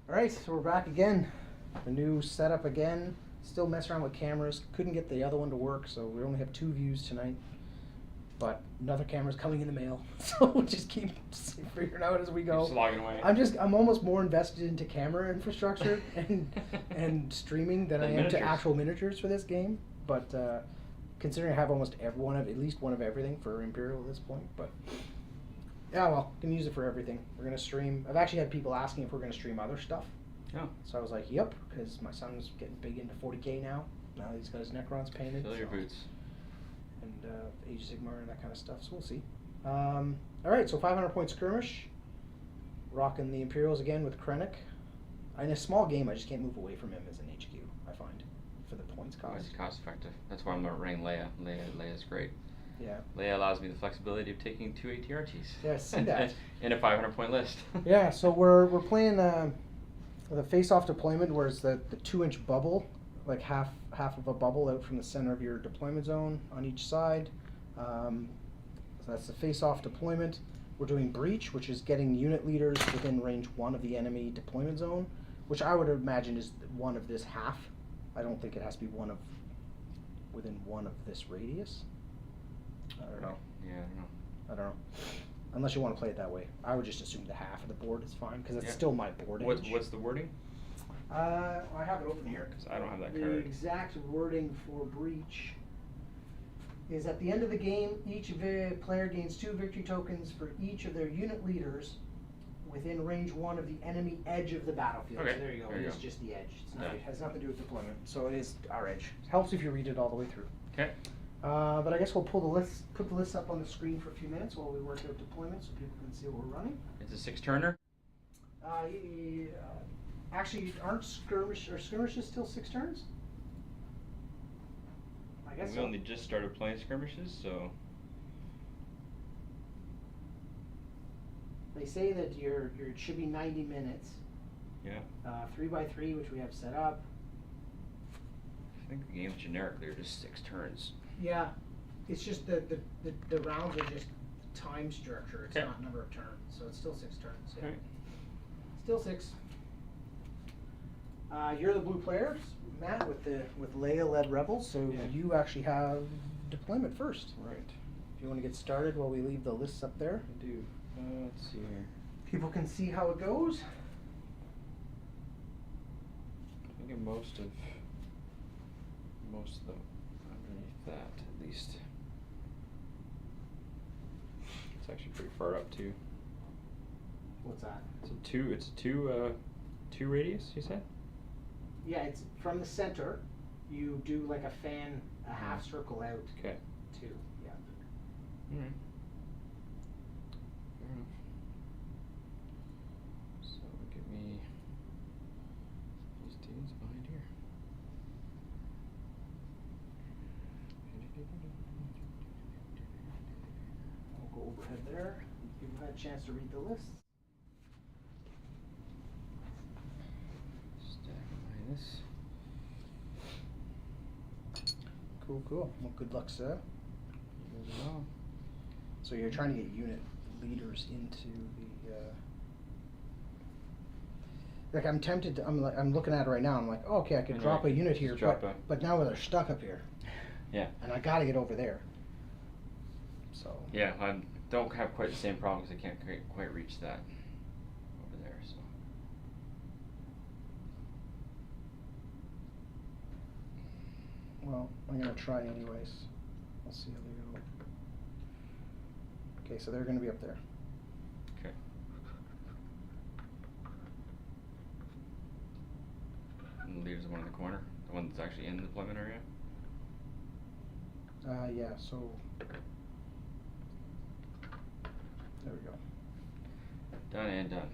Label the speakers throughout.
Speaker 1: Alright, so we're back again. The new setup again. Still messing around with cameras. Couldn't get the other one to work, so we only have 2 views tonight. But another camera's coming in the mail, so we'll just keep figuring out as we go.
Speaker 2: Just logging away.
Speaker 1: I'm almost more invested into camera infrastructure and streaming than I am to actual miniatures for this game. But considering I have almost at least one of everything for Imperial at this point, but yeah, well, can use it for everything. We're gonna stream. I've actually had people asking if we're gonna stream other stuff.
Speaker 2: Oh.
Speaker 1: So I was like, yep, because my son's getting big into 40K now. Now he's got his Necrons painted.
Speaker 2: Fill your boots.
Speaker 1: And Age of Sigmar and that kind of stuff, so we'll see. Alright, so 500 point skirmish. Rocking the Imperials again with Krennic. In a small game, I just can't move away from him as an HQ, I find, for the points cost.
Speaker 2: It's cost effective. That's why I'm running Leia. Leia's great.
Speaker 1: Yeah.
Speaker 2: Leia allows me the flexibility of taking 2 ATRGs.
Speaker 1: Yeah, I see that.
Speaker 2: In a 500 point list.
Speaker 1: Yeah, so we're playing the Faceoff Deployment, where it's the 2-inch bubble, like half of a bubble out from the center of your deployment zone on each side. So that's the Faceoff Deployment. We're doing Breach, which is getting unit leaders within range 1 of the enemy deployment zone, which I would imagine is one of this half. I don't think it has to be within 1 of this radius. I don't know.
Speaker 2: Yeah,
Speaker 1: I don't know. Unless you want to play it that way. I would just assume the half of the board is fine, because it's
Speaker 2: Yeah.
Speaker 1: still my board age.
Speaker 2: What's the wording?
Speaker 1: I have it open here.
Speaker 2: Because I don't have that
Speaker 1: The
Speaker 2: card.
Speaker 1: exact wording for Breach is at the end of the game, each player gains 2 victory tokens for each of their unit leaders within range 1 of the enemy edge of the battlefield.
Speaker 2: Okay,
Speaker 1: So there you go.
Speaker 2: there you
Speaker 1: It's
Speaker 2: go.
Speaker 1: just the edge.
Speaker 2: Yeah.
Speaker 1: It has nothing to do with deployment. So it is our edge. It helps if you read it all the way through.
Speaker 2: Okay.
Speaker 1: But I guess we'll put the list up on the screen for a few minutes while we work out deployment so people can see what we're running.
Speaker 2: It's a 6-turner?
Speaker 1: Actually, aren't skirmishes still 6 turns? I guess
Speaker 2: We
Speaker 1: so.
Speaker 2: only just started playing skirmishes, so.
Speaker 1: They say that it should be 90 minutes.
Speaker 2: Yeah.
Speaker 1: 3x3, which we have set up.
Speaker 2: I think the games generically are just 6 turns.
Speaker 1: Yeah, it's just the rounds are just time structure. It's
Speaker 2: Okay.
Speaker 1: not number of turns, so it's still 6 turns. Yeah.
Speaker 2: Okay.
Speaker 1: Still 6. You're the blue players, Matt, with Leia-led rebels. So
Speaker 2: Yeah.
Speaker 1: you actually have deployment first.
Speaker 2: Right.
Speaker 1: If you want to get started while we leave the lists up there,
Speaker 2: I do. Let's see here.
Speaker 1: people can see how it goes.
Speaker 2: I think most of them underneath that at least. It's actually pretty far up too.
Speaker 1: What's that?
Speaker 2: It's a two radius, you said?
Speaker 1: Yeah, it's from the center. You do like a half circle out.
Speaker 2: Okay.
Speaker 1: Too. Yeah.
Speaker 2: Alright. Fair enough. So give me these dudes behind here.
Speaker 1: I'll go overhead there. You've had a chance to read the list.
Speaker 2: Stack behind this.
Speaker 1: Cool. Well, good luck, sir.
Speaker 2: You guys as well.
Speaker 1: So you're trying to get unit leaders into the. Like I'm tempted to. I'm looking at it right now. I'm like, oh, okay, I could drop a unit here, but now they're stuck up here.
Speaker 2: Yeah.
Speaker 1: And I got to get over there. So.
Speaker 2: Yeah, I don't have quite the same problem because I can't quite reach that over there. So.
Speaker 1: Well, I'm gonna try anyways. We'll see how they go. Okay, so they're gonna be up there.
Speaker 2: Okay. And leaves the one in the corner, the one that's actually in the deployment area.
Speaker 1: Yeah. So. There we go.
Speaker 2: Done and done.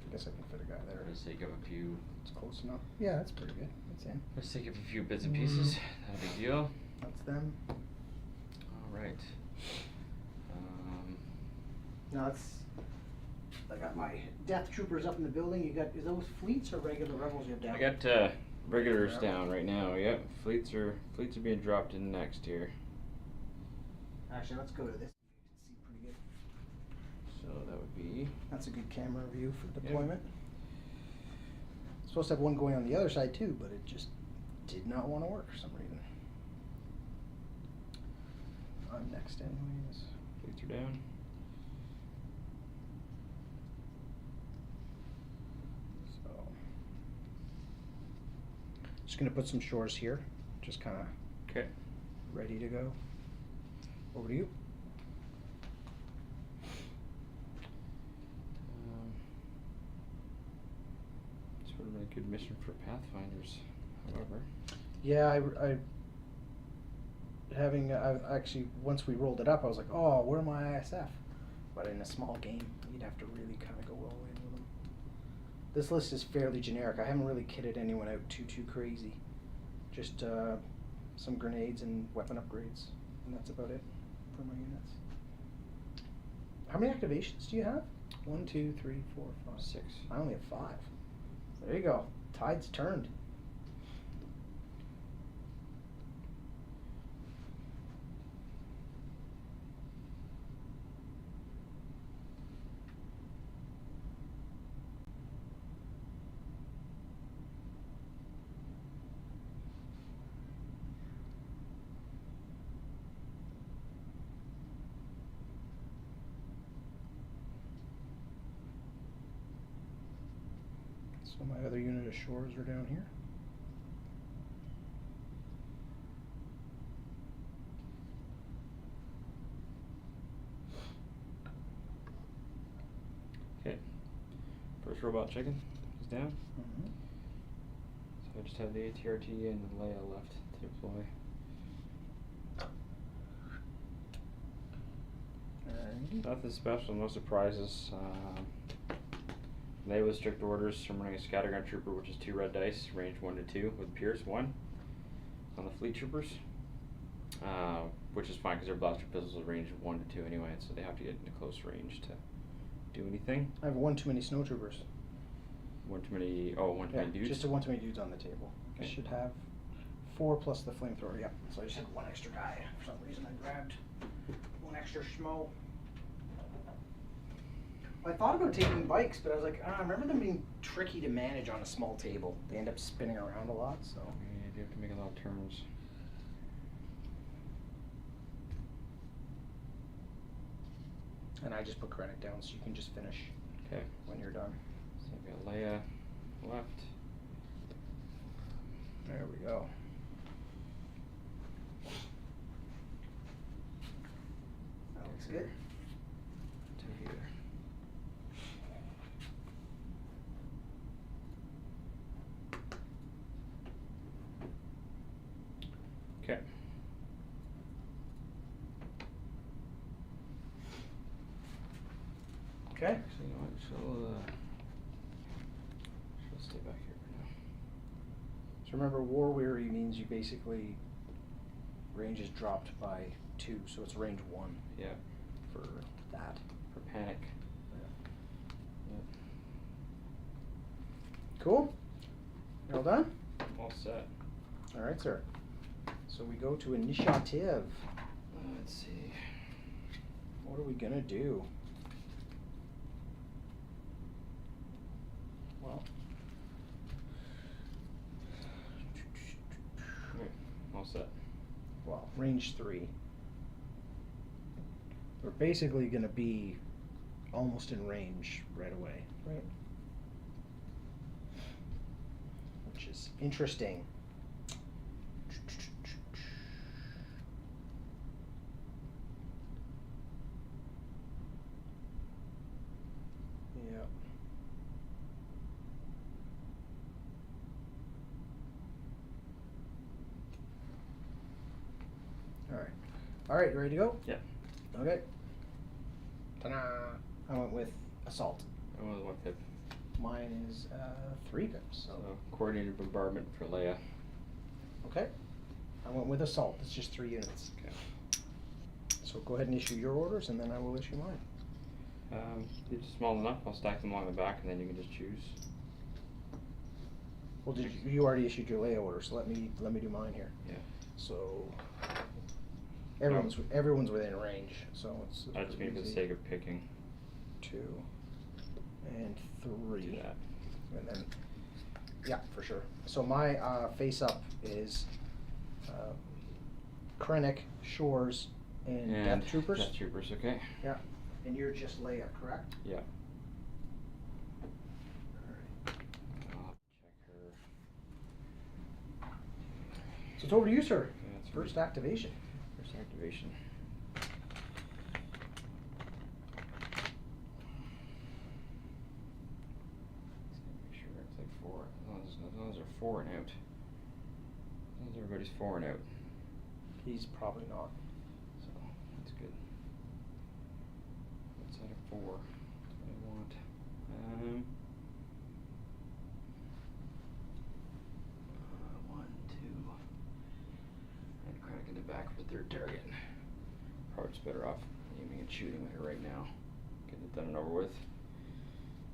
Speaker 1: I guess I can fit a guy there.
Speaker 2: For the sake of a few.
Speaker 1: It's close enough. Yeah, that's pretty good. That's in.
Speaker 2: For the sake of a few bits and pieces, not a big deal.
Speaker 1: That's them.
Speaker 2: All right.
Speaker 1: Now I got my death troopers up in the building. You got, is those fleets or regular rebels you have down?
Speaker 2: I got regulars down right now. Yep, fleets are being dropped in next here.
Speaker 1: Actually, let's go to this. You can see pretty good.
Speaker 2: So that would be.
Speaker 1: That's a good camera view for deployment. Supposed to have one going on the other side too, but it just did not want to work for some reason. I'm next anyways.
Speaker 2: Fleets are down.
Speaker 1: So just gonna put some shores here, just kind of
Speaker 2: Okay.
Speaker 1: ready to go. Over to you.
Speaker 2: Sort of a good mission for Pathfinders, however.
Speaker 1: Yeah, I actually, once we rolled it up, I was like, oh, where are my ISF? But in a small game, you'd have to really kind of go all in with them. This list is fairly generic. I haven't really kitted anyone out too crazy. Just some grenades and weapon upgrades, and that's about it for my units. How many activations do you have? 1, 2, 3, 4, 5,
Speaker 2: 6.
Speaker 1: I only have 5. There you go. Tide's turned. So my other unit of shores are down here.
Speaker 2: Okay. First robot chicken is down.
Speaker 1: Mm-hmm.
Speaker 2: So I just have the ATRT and the Leia left to deploy.
Speaker 1: Alrighty.
Speaker 2: Nothing special, no surprises. Leia with strict orders. I'm running a scattergun trooper, which is 2 red dice, range 1 to 2, with Pierce 1 on the fleet troopers. Which is fine because their blaster pistols are range 1 to 2 anyway, so they have to get into close range to do anything.
Speaker 1: I have one too many snowtroopers.
Speaker 2: One too many. Oh, one too many dudes.
Speaker 1: Just one too many dudes on the table. I
Speaker 2: Okay.
Speaker 1: should have 4 plus the flamethrower. Yep. So I just had one extra guy. For some reason, I grabbed one extra schmo. I thought about taking bikes, but I was like, I remember them being tricky to manage on a small table. They end up spinning around a lot, so.
Speaker 2: Yeah, you do have to make a lot of turns.
Speaker 1: And I just put Krennic down, so you can just finish
Speaker 2: Okay.
Speaker 1: when you're done.
Speaker 2: So I've got Leia left.
Speaker 1: There we go. That looks good.
Speaker 2: To here. Okay.
Speaker 1: Okay.
Speaker 2: Actually, you know what? She'll stay back here for now.
Speaker 1: So remember, War Weary means you basically range is dropped by 2, so it's range 1
Speaker 2: Yeah.
Speaker 1: for that.
Speaker 2: For panic. Yep.
Speaker 1: Cool. You all done?
Speaker 2: I'm all set.
Speaker 1: All right, sir. So we go to initiative.
Speaker 2: Let's see.
Speaker 1: What are we gonna do? Well,
Speaker 2: Okay. All set.
Speaker 1: range 3. We're basically gonna be almost in range right away, right? Which is interesting. Yeah. All right, you ready to go?
Speaker 2: Yeah.
Speaker 1: Okay. Ta-da! I went with assault.
Speaker 2: I went with 1 pip.
Speaker 1: Mine is 3 pips.
Speaker 2: So coordinated bombardment for Leia.
Speaker 1: Okay. I went with assault. It's just 3 units.
Speaker 2: Okay.
Speaker 1: So go ahead and issue your orders, and then I will issue mine.
Speaker 2: They're just small enough. I'll stack them along the back, and then you can just choose.
Speaker 1: Well, you already issued your Leia order, so let me do mine here.
Speaker 2: Yeah.
Speaker 1: So everyone's within range, so it's
Speaker 2: I just mean for the
Speaker 1: easy.
Speaker 2: sake of picking.
Speaker 1: 2 and 3.
Speaker 2: Do that.
Speaker 1: And then Yeah, for sure. So my face up is Krennic, Shores, and Death Troopers.
Speaker 2: Death Troopers, okay.
Speaker 1: Yeah. And you're just Leia, correct?
Speaker 2: Yeah.
Speaker 1: Alright.
Speaker 2: I'll check her.
Speaker 1: So it's over to you, sir.
Speaker 2: Yeah, that's
Speaker 1: First
Speaker 2: right.
Speaker 1: activation.
Speaker 2: First activation. Make sure it's like 4. Those are 4 and out. Everybody's 4 and out.
Speaker 1: He's probably not.
Speaker 2: So that's good. Outside of 4. That's what I want. 1, 2. And Krennic in the back for third target. Probably just better off aiming and shooting with her right now. Getting it done and over with.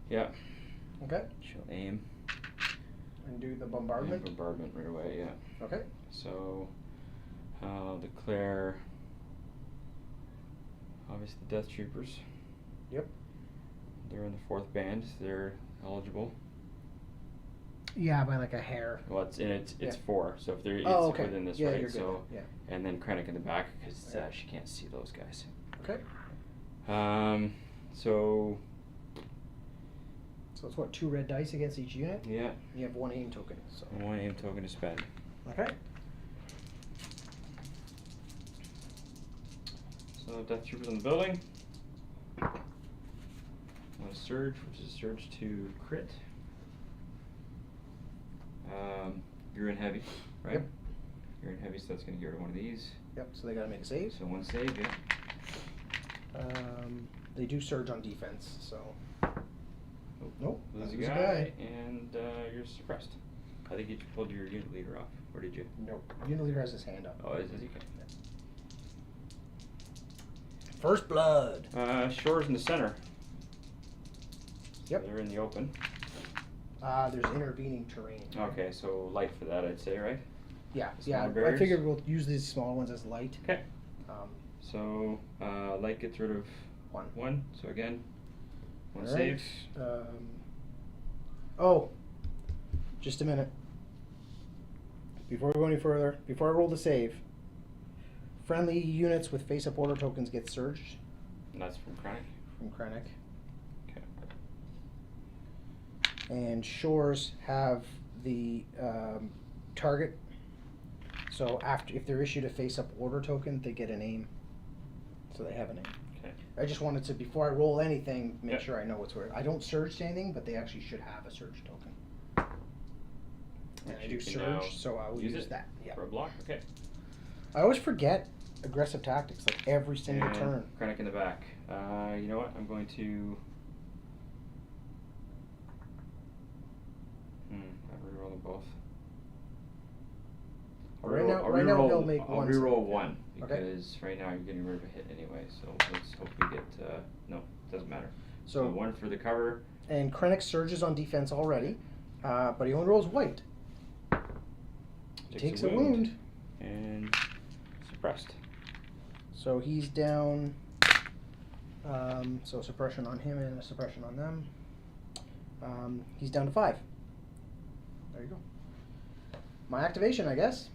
Speaker 2: Yeah.
Speaker 1: Okay.
Speaker 2: She'll aim.
Speaker 1: And do the bombardment?
Speaker 2: And bombardment right away, yeah.
Speaker 1: Okay.
Speaker 2: So I'll declare obviously the Death Troopers.
Speaker 1: Yep.
Speaker 2: They're in the 4th band. They're eligible.
Speaker 1: Yeah, by like a hair.
Speaker 2: Well, it's
Speaker 1: Yeah.
Speaker 2: 4. So if they're
Speaker 1: Oh,
Speaker 2: it's
Speaker 1: okay.
Speaker 2: within this,
Speaker 1: Yeah,
Speaker 2: right?
Speaker 1: you're good
Speaker 2: So
Speaker 1: then.
Speaker 2: and then Krennic in the back because
Speaker 1: Okay.
Speaker 2: she can't see those guys.
Speaker 1: Okay.
Speaker 2: So
Speaker 1: So it's what, 2 red dice against each unit?
Speaker 2: yeah,
Speaker 1: You have 1 aim token. So.
Speaker 2: 1 aim token to spend.
Speaker 1: Okay.
Speaker 2: So Death Troopers in the building. Want to surge, which is surge to crit. You're in heavy, right?
Speaker 1: Yep.
Speaker 2: You're in heavy, so that's going to get rid of one of these.
Speaker 1: Yep, so they gotta make a save.
Speaker 2: So 1 save, yeah.
Speaker 1: They do surge on defense, so. Nope.
Speaker 2: Lose a
Speaker 1: lose a
Speaker 2: guy, and you're suppressed. I think you pulled your unit leader off, or did you?
Speaker 1: Nope. Unit leader has his hand up.
Speaker 2: Oh, is he? Okay.
Speaker 1: First blood.
Speaker 2: Shores in the center.
Speaker 1: Yep.
Speaker 2: They're in the open.
Speaker 1: There's intervening terrain.
Speaker 2: Okay, so light for that, I'd say, right?
Speaker 1: Yeah,
Speaker 2: Smaller
Speaker 1: yeah. I
Speaker 2: barriers?
Speaker 1: figured we'll use these small ones as light.
Speaker 2: Okay.
Speaker 1: Um,
Speaker 2: So light gets rid of
Speaker 1: 1.
Speaker 2: 1. So again, 1
Speaker 1: Alright,
Speaker 2: save.
Speaker 1: Oh, just a minute. Before we go any further, before I roll the save, friendly units with face-up order tokens get surged
Speaker 2: And that's from Krennic.
Speaker 1: from Krennic.
Speaker 2: Okay.
Speaker 1: And Shores have the target. So if they're issued a face-up order token, they get a name. So they have a name.
Speaker 2: Okay.
Speaker 1: I just wanted to, before I roll anything, make
Speaker 2: Yep.
Speaker 1: sure I know what's where. I don't surge to anything, but they actually should have a surge token. And
Speaker 2: Which
Speaker 1: I
Speaker 2: you
Speaker 1: do
Speaker 2: can now
Speaker 1: surge, so I will use
Speaker 2: it
Speaker 1: that. Yeah.
Speaker 2: for a block. Okay.
Speaker 1: I always forget aggressive tactics, like every single
Speaker 2: And
Speaker 1: turn.
Speaker 2: Krennic in the back. You know what? I'm going to. I reroll them both.
Speaker 1: Right now he'll make
Speaker 2: I'll
Speaker 1: one
Speaker 2: reroll
Speaker 1: save, yeah.
Speaker 2: 1
Speaker 1: Okay.
Speaker 2: because right now you're getting rid of a hit anyway. So let's hope we get. No, doesn't matter. So
Speaker 1: So
Speaker 2: 1 for the cover.
Speaker 1: and Krennic surges on defense already, but he only rolls white. Takes a wound.
Speaker 2: And suppressed.
Speaker 1: So he's down. So suppression on him and a suppression on them. He's down to 5. There you go. My activation, I guess.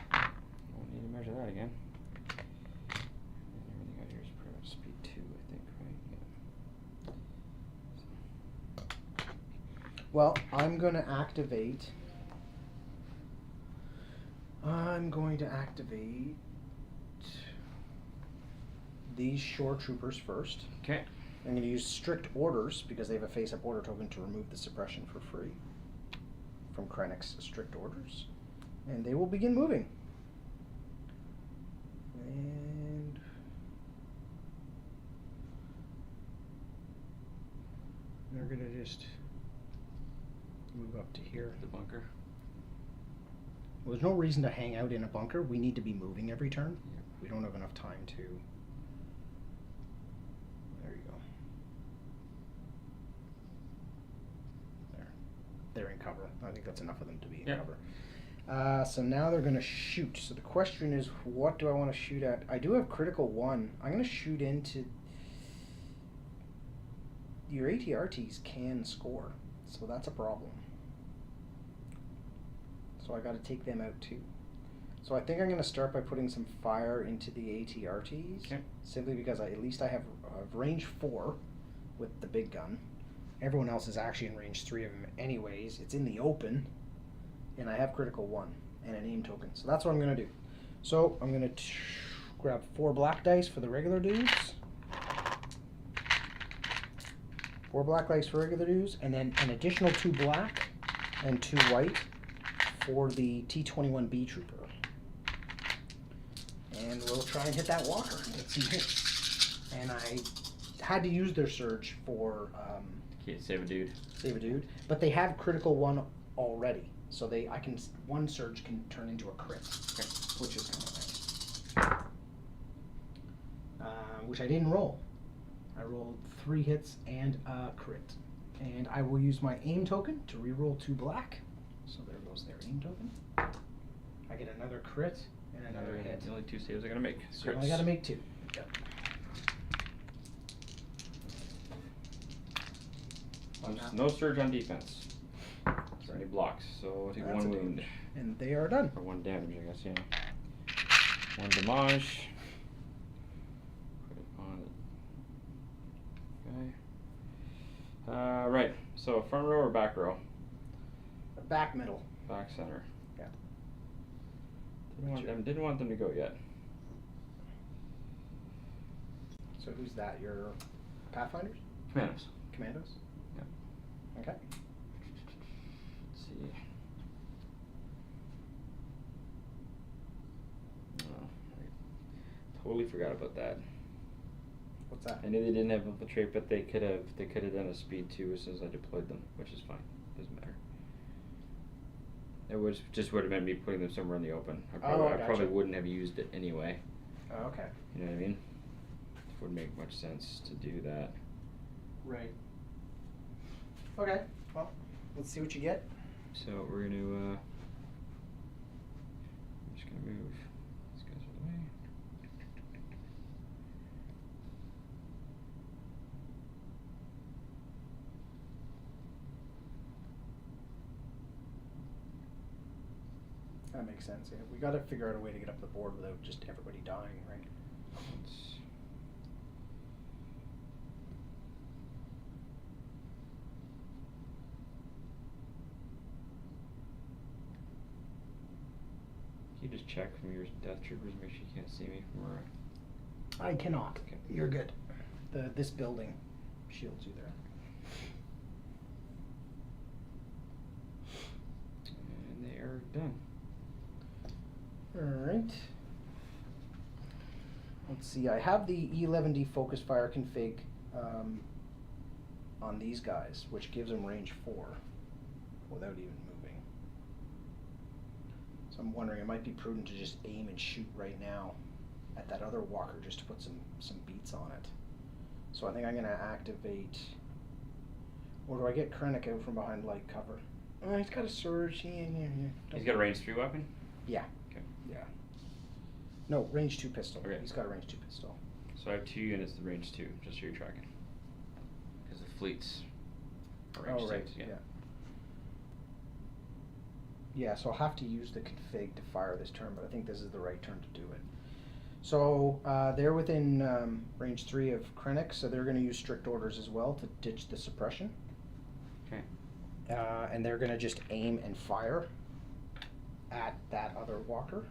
Speaker 2: Won't need to measure that again. And everything out here is pretty much speed 2, I think, right? Yeah.
Speaker 1: Well, I'm going to activate these shore troopers first.
Speaker 2: Okay.
Speaker 1: I'm going to use strict orders because they have a face-up order token to remove the suppression for free from Krennic's strict orders. And they will begin moving. And they're going to just move up to here.
Speaker 2: The bunker.
Speaker 1: Well, there's no reason to hang out in a bunker. We need to be moving every turn.
Speaker 2: Yep.
Speaker 1: We don't have enough time to. There you go. There. They're in cover. I think that's enough of them to be in
Speaker 2: Yep.
Speaker 1: cover. So now they're going to shoot. So the question is, what do I want to shoot at? I do have critical 1. I'm going to shoot into. your ATRTs can score, so that's a problem. So I got to take them out too. So I think I'm going to start by putting some fire into the ATRTs,
Speaker 2: Okay.
Speaker 1: simply because at least I have range 4 with the big gun. Everyone else is actually in range 3 of them anyways. It's in the open, and I have critical 1 and an aim token. So that's what I'm going to do. So I'm going to grab 4 black dice for the regular dudes. 4 black dice for regular dudes, and then an additional 2 black and 2 white for the T-21B trooper. And we'll try and hit that walker. Let's see hits. And I had to use their surge for
Speaker 2: Save a dude.
Speaker 1: save a dude, but they have critical 1 already, so one surge can turn into a crit,
Speaker 2: Okay.
Speaker 1: which is kind of nice. Which I didn't roll. I rolled 3 hits and a crit, and I will use my aim token to reroll 2 black. So there goes their aim token. I get another crit and another hit.
Speaker 2: The only 2 saves I gotta make.
Speaker 1: So I only got to make 2. Yep.
Speaker 2: No surge on defense. Or any blocks, so I take
Speaker 1: That's
Speaker 2: 1
Speaker 1: a
Speaker 2: wound.
Speaker 1: damage. And they are done.
Speaker 2: Or 1 damage, I guess, yeah. 1 damage. Put it on the guy. Right, so front row or back row?
Speaker 1: Back middle.
Speaker 2: Back center.
Speaker 1: Yeah.
Speaker 2: Didn't want them to go yet.
Speaker 1: So who's that? Your Pathfinders?
Speaker 2: Commandos.
Speaker 1: Commandos?
Speaker 2: Yeah.
Speaker 1: Okay.
Speaker 2: Let's see. Oh, I totally forgot about that.
Speaker 1: What's that?
Speaker 2: I knew they didn't have infiltrate, but they could have done a speed 2 as soon as I deployed them, which is fine. Doesn't matter. It would have meant me putting them somewhere in the open. I probably
Speaker 1: gotcha.
Speaker 2: wouldn't have used it anyway.
Speaker 1: Oh, okay.
Speaker 2: You know what I mean? It wouldn't make much sense to do that.
Speaker 1: Right. Okay. Well, let's see what you get.
Speaker 2: So we're gonna I'm just gonna move these guys out of the way.
Speaker 1: That makes sense. Yeah. We got to figure out a way to get up the board without just everybody dying, right?
Speaker 2: Let's Can you just check from your death troopers, make sure you can't see me from where
Speaker 1: I cannot.
Speaker 2: Okay.
Speaker 1: You're good. This building shields you there.
Speaker 2: and they are done.
Speaker 1: Alright. Let's see, I have the E11D focus fire config on these guys, which gives them range 4 without even moving. So I'm wondering, it might be prudent to just aim and shoot right now at that other walker just to put some beats on it. So I think I'm going to activate, or do I get Krennic out from behind light cover? Oh, he's got a surge.
Speaker 2: He's got a range 3 weapon?
Speaker 1: Yeah.
Speaker 2: Okay.
Speaker 1: Yeah. No, range 2 pistol.
Speaker 2: Okay.
Speaker 1: He's got a range 2 pistol.
Speaker 2: So I have 2 units to range 2, just so you're tracking. Because the fleets are range 6,
Speaker 1: right.
Speaker 2: yeah.
Speaker 1: Yeah, so I'll have to use the config to fire this turn, but I think this is the right turn to do it. So they're within range 3 of Krennic, so they're going to use strict orders as well to ditch the suppression.
Speaker 2: Okay.
Speaker 1: And they're going to just aim and fire at that other walker.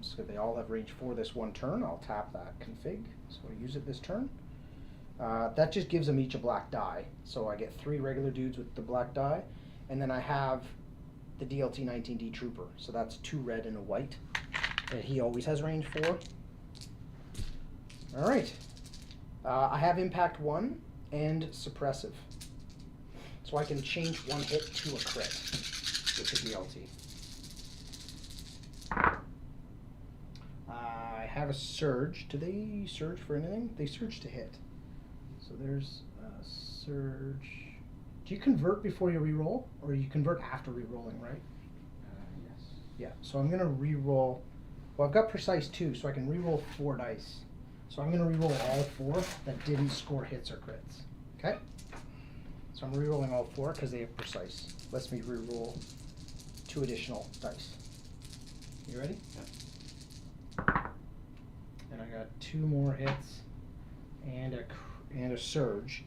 Speaker 1: So they all have range 4 this one turn. I'll tap that config, so I use it this turn. That just gives them each a black die. So I get 3 regular dudes with the black die, and then I have the DLT-19D trooper. So that's 2 red and a white. And he always has range 4. All right. I have impact 1 and suppressive. So I can change 1 hit to a crit with the DLT. I have a surge. Do they surge for anything? They surge to hit. So there's a surge. Do you convert before you reroll? Or you convert after rerolling, right?
Speaker 2: Yes.
Speaker 1: Yeah, so I'm going to reroll. Well, I've got precise 2, so I can reroll 4 dice. So I'm going to reroll all 4 that didn't score hits or crits. Okay. So I'm re-rolling all 4 because they have precise. Lets me re-roll 2 additional dice. You ready?
Speaker 2: Yeah.
Speaker 1: And I got 2 more hits and a surge.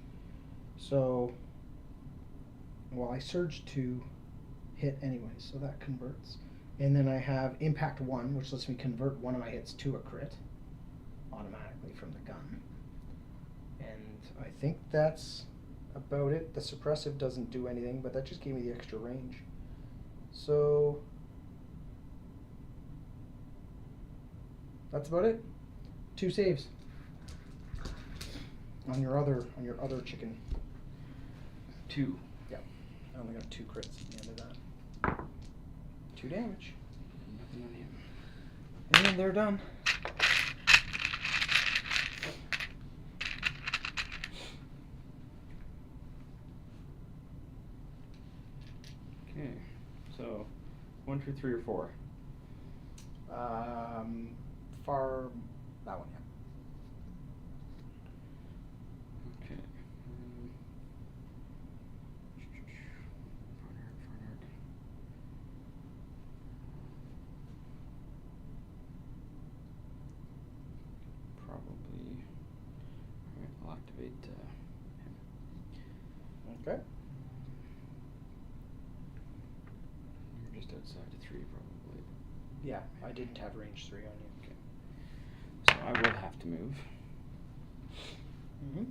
Speaker 1: So, well, I surged to hit anyway, so that converts. And then I have impact 1, which lets me convert one of my hits to a crit automatically from the gun. And I think that's about it. The suppressive doesn't do anything, but that just gave me the extra range. So that's about it. 2 saves on your other chicken.
Speaker 2: 2.
Speaker 1: Yep. I only got 2 crits at the end of that. 2 damage.
Speaker 2: Nothing on him.
Speaker 1: And then they're done.
Speaker 2: Okay. So 1, 2, 3, or 4.
Speaker 1: Far that one, yeah.
Speaker 2: Okay. Farnard. Probably. Alright, I'll activate him.
Speaker 1: Okay.
Speaker 2: You're just outside of 3, probably.
Speaker 1: Yeah, I didn't have range 3 on you.
Speaker 2: Okay. So I will have to move.
Speaker 1: Mm-hmm.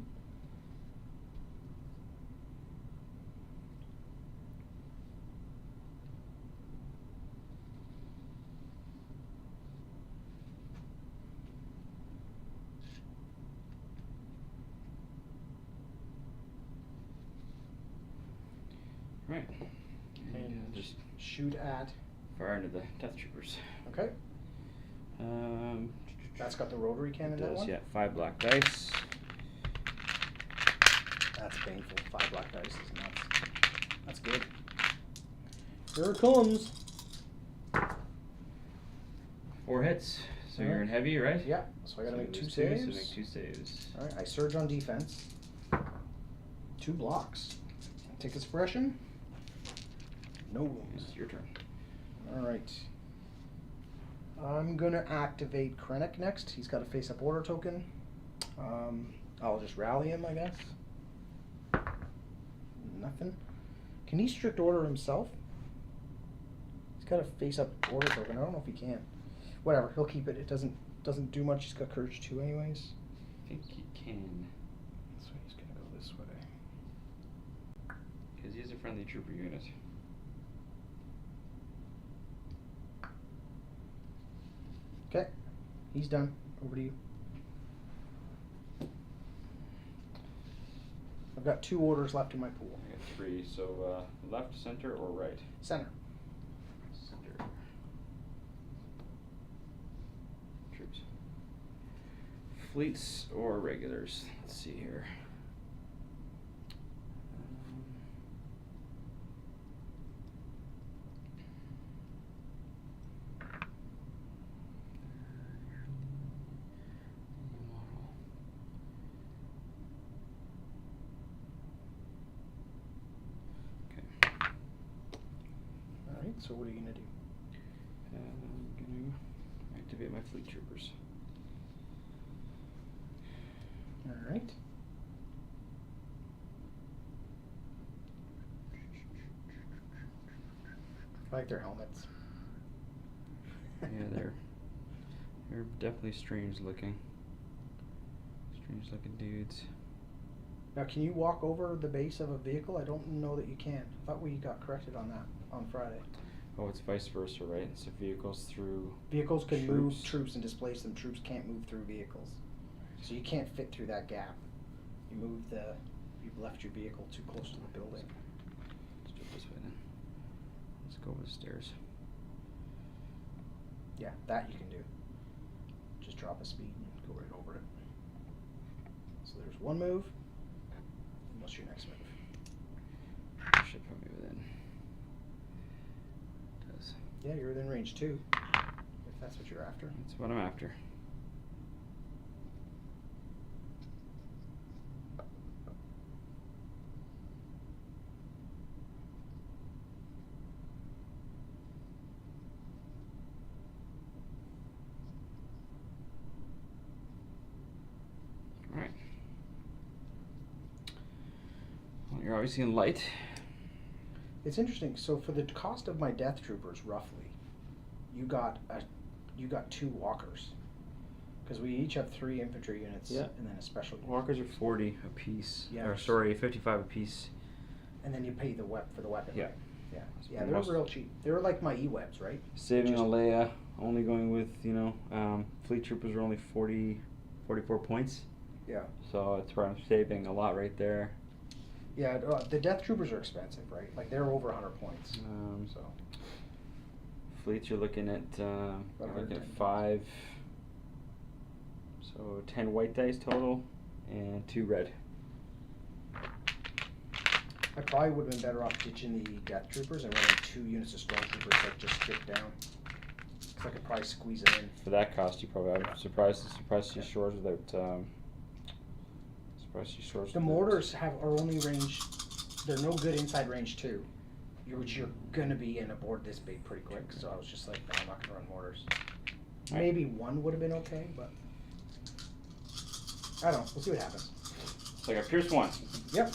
Speaker 2: Right.
Speaker 1: And
Speaker 2: just
Speaker 1: shoot at.
Speaker 2: fire into the Death Troopers.
Speaker 1: Okay. That's got the rotary cannon.
Speaker 2: It
Speaker 1: That
Speaker 2: does,
Speaker 1: one.
Speaker 2: yeah. 5 black dice.
Speaker 1: That's painful. 5 black dice is nuts. That's good. Here it comes.
Speaker 2: 4 hits. So you're in
Speaker 1: Alright.
Speaker 2: heavy, right?
Speaker 1: Yeah. So I gotta make 2
Speaker 2: lose
Speaker 1: saves.
Speaker 2: So make 2 saves.
Speaker 1: All right. I surge on defense. 2 blocks. Take expression. No wounds.
Speaker 2: It's your turn.
Speaker 1: All right. I'm gonna activate Krennic next. He's got a face-up order token. I'll just rally him, I guess. Nothing. Can he strict order himself? He's got a face-up order token. I don't know if he can. Whatever. He'll keep it. It doesn't do much. He's got courage 2 anyways.
Speaker 2: I think he can.
Speaker 1: So he's gonna go this way.
Speaker 2: Because he's a friendly trooper unit.
Speaker 1: Okay. He's done. Over to you. I've got 2 orders left in my pool.
Speaker 2: I got 3. So left, center, or right?
Speaker 1: Center.
Speaker 2: Center. Troops. Fleets or regulars? Let's see here.
Speaker 1: So what are you gonna do?
Speaker 2: I'm gonna activate my fleet troopers.
Speaker 1: All right. I like their helmets.
Speaker 2: Yeah, they're definitely strange looking. Strange looking dudes.
Speaker 1: Now, can you walk over the base of a vehicle? I don't know that you can. I thought we got corrected on that on Friday.
Speaker 2: Oh, it's vice versa, right? So vehicles through
Speaker 1: Vehicles can move
Speaker 2: troops.
Speaker 1: troops and displace them. Troops can't move through vehicles. So you can't fit through that gap. You've left your vehicle too close to the building.
Speaker 2: Let's do it this way then. Let's go over the stairs.
Speaker 1: Yeah, that you can do. Just drop a speed and go right over it. So there's one move. And what's your next move?
Speaker 2: Should put me within. It does.
Speaker 1: Yeah, you're within range 2. If that's what you're after.
Speaker 2: That's what I'm after. You're obviously in light.
Speaker 1: It's interesting. So for the cost of my Death Troopers, roughly, you got 2 walkers, because we each have 3 infantry units,
Speaker 2: Yeah.
Speaker 1: and then a special unit.
Speaker 2: Walkers are 40 apiece.
Speaker 1: Yeah.
Speaker 2: Or sorry, 55 apiece.
Speaker 1: And then you pay the for the weapon.
Speaker 2: Yeah.
Speaker 1: Right? Yeah.
Speaker 2: So
Speaker 1: Yeah, they're
Speaker 2: most-
Speaker 1: real cheap. They were like my E-webs, right?
Speaker 2: Saving
Speaker 1: Just-
Speaker 2: a Leia, only going with, fleet troopers are only 44 points.
Speaker 1: Yeah.
Speaker 2: So it's where I'm saving a lot right there.
Speaker 1: Yeah, the Death Troopers are expensive, right? Like they're over 100 points. So
Speaker 2: Fleets, you're looking at
Speaker 1: About 110
Speaker 2: 5. So 10 white dice total and 2 red.
Speaker 1: I probably would have been better off ditching the Death Troopers and running 2 units of Stormtroopers that just strip down. Cause I could probably squeeze it in.
Speaker 2: For that cost, you probably. I'm surprised you shores without. Surprised you shores.
Speaker 1: The mortars are only range. They're no good inside range 2, which you're gonna be in a board this big pretty quick. So I was just like, no, I'm not gonna run mortars.
Speaker 2: Right.
Speaker 1: Maybe 1 would have been okay, but I don't know. We'll see what happens.
Speaker 2: It's like a Pierce 1.
Speaker 1: Yep.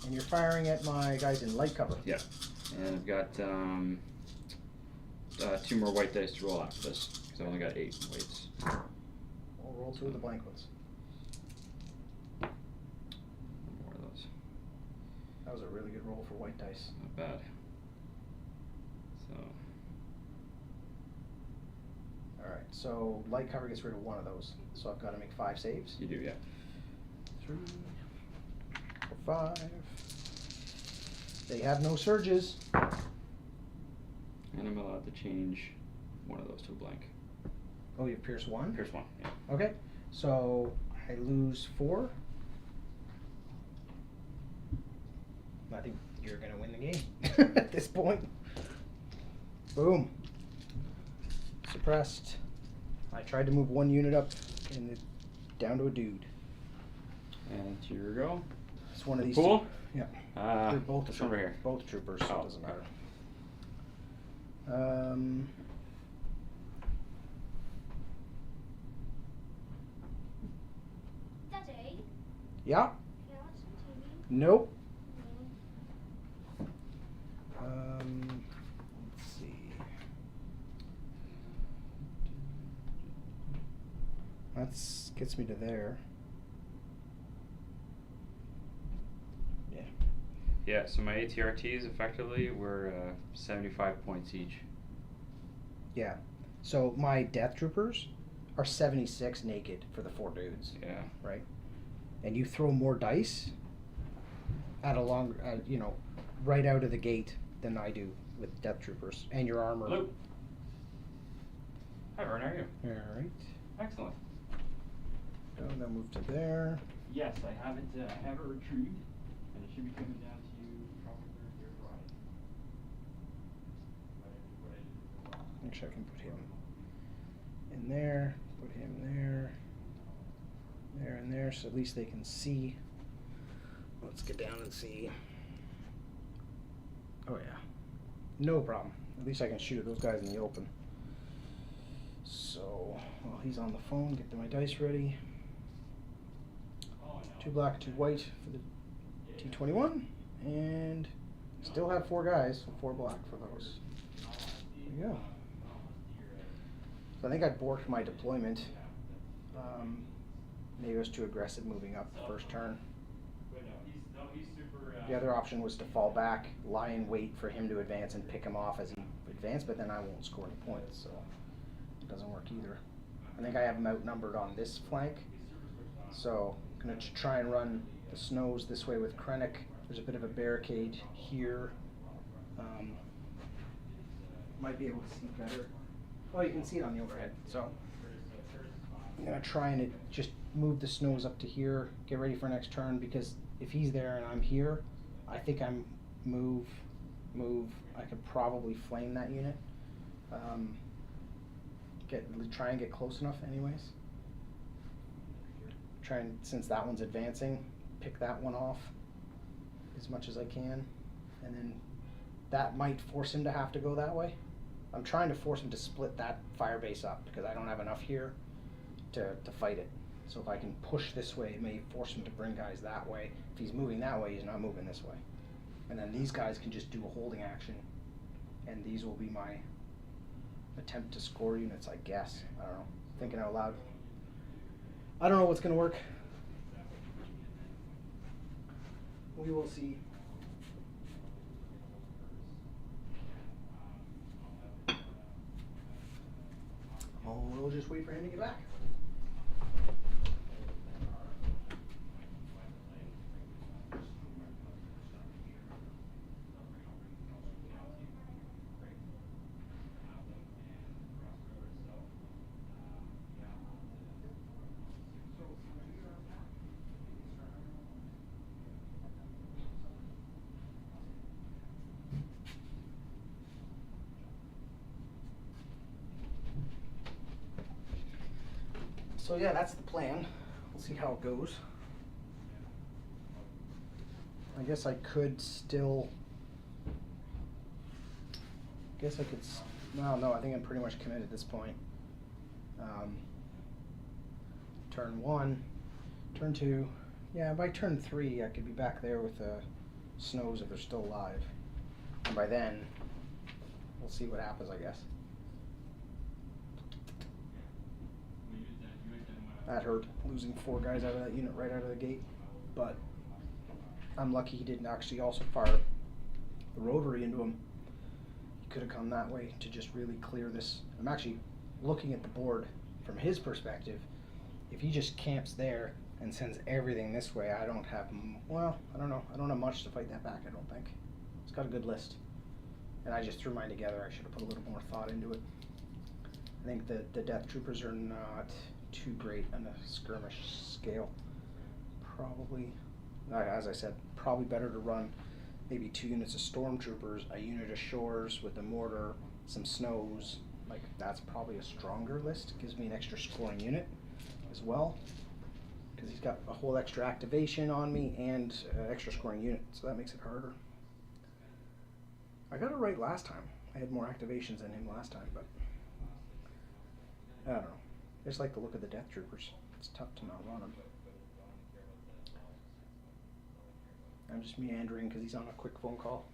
Speaker 1: And you're firing at my guys in light cover.
Speaker 2: Yeah. And I've got 2 more white dice to roll after this because I only got 8 weights.
Speaker 1: We'll roll through the blank ones.
Speaker 2: More of those.
Speaker 1: That was a really good roll for white dice.
Speaker 2: Not bad. So.
Speaker 1: Alright, so light cover gets rid of 1 of those. So I've got to make 5 saves.
Speaker 2: You do, yeah.
Speaker 1: 3, 4, 5. They have no surges.
Speaker 2: And I'm allowed to change one of those to a blank.
Speaker 1: Oh, you have Pierce 1?
Speaker 2: Pierce 1, yeah.
Speaker 1: Okay, so I lose 4. I think you're going to win the game at this point. Boom. Suppressed. I tried to move 1 unit up and it down to a dude.
Speaker 2: And here we go.
Speaker 1: It's one of these
Speaker 2: Pool?
Speaker 1: two. Yeah.
Speaker 2: They're
Speaker 1: They're both
Speaker 2: this one over here.
Speaker 1: Both troopers, so
Speaker 2: Oh,
Speaker 1: it doesn't
Speaker 2: okay.
Speaker 1: matter.
Speaker 3: Daddy,
Speaker 1: Yeah.
Speaker 3: can I watch some TV?
Speaker 1: Nope.
Speaker 3: No.
Speaker 1: Let's see. That's gets me to there. Yeah.
Speaker 2: Yeah, so my ATRTs effectively were 75 points each.
Speaker 1: Yeah. So my Death Troopers are 76 naked for the 4 dudes,
Speaker 2: Yeah.
Speaker 1: right? And you throw more dice at a longer, right out of the gate than I do with Death Troopers and your armor.
Speaker 2: Hello. Hi, Vern, how are you?
Speaker 1: All right.
Speaker 2: Excellent.
Speaker 1: So now move to there.
Speaker 2: Yes, I have it. I have it retrieved, and it should be coming down to you probably Thursday or Friday.
Speaker 1: Actually, I can put him in there, put him there, there and there, so at least they can see. Let's get down and see. Oh yeah, no problem. At least I can shoot at those guys in the open. So, while he's on the phone, get my dice ready. 2 black, 2 white for the T21, and still have 4 guys, so 4 black for those. There you go. So I think I borked my deployment. Maybe I was too aggressive moving up the first turn. The other option was to fall back, lie in wait for him to advance and pick him off as he advanced, but then I won't score any points, so it doesn't work either. I think I have him outnumbered on this flank, so I'm going to try and run the snows this way with Krennic. There's a bit of a barricade here. Might be able to see better. Oh, you can see it on the overhead. So I'm going to try and just move the snows up to here, get ready for next turn, because if he's there and I'm here, I think I'm move. I could probably flame that unit. Try and get close enough anyways. Try and, since that one's advancing, pick that one off as much as I can, and then that might force him to have to go that way. I'm trying to force him to split that fire base up because I don't have enough here to fight it. So if I can push this way, it may force him to bring guys that way. If he's moving that way, he's not moving this way. And then these guys can just do a holding action. And these will be my attempt to score units, I guess. I don't know. Thinking out loud. I don't know what's going to work. We will see. Oh, we'll just wait for him to get back. So yeah, that's the plan. We'll see how it goes. I guess I could still. No, I think I'm pretty much committed at this point. Turn 1, turn 2. Yeah, by turn 3, I could be back there with the snows if they're still alive. And by then, we'll see what happens, I guess. That hurt, losing 4 guys out of that unit right out of the gate. But I'm lucky he didn't actually also fire the rotary into him. He could have come that way to just really clear this. I'm actually looking at the board from his perspective. If he just camps there and sends everything this way, I don't have, well, I don't know. I don't have much to fight that back, I don't think. It's got a good list. And I just threw mine together. I should have put a little more thought into it. I think the Death Troopers are not too great on a skirmish scale. Probably, as I said, probably better to run maybe 2 units of stormtroopers, a unit of shores with a mortar, some snows. Like, that's probably a stronger list. Gives me an extra scoring unit as well, because he's got a whole extra activation on me and extra scoring unit, so that makes it harder. I got it right last time. I had more activations than him last time, but I don't know. I just like the look of the Death Troopers. It's tough to not run them. I'm just meandering because he's on a quick phone call.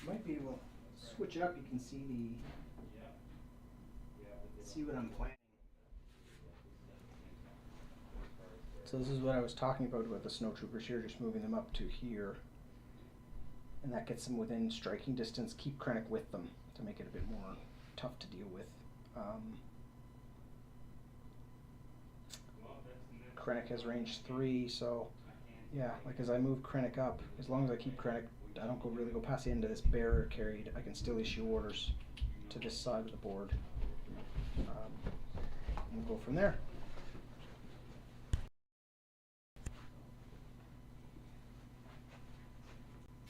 Speaker 1: Might be able to switch it up. You can see what I'm planning. So this is what I was talking about the snow troopers here, just moving them up to here. And that gets them within striking distance. Keep Krennic with them to make it a bit more tough to deal with. Krennic has range 3, so yeah, like as I move Krennic up, as long as I keep Krennic, I don't really go past the end of this bearer carried, I can still issue orders to this side of the board. We'll go from there.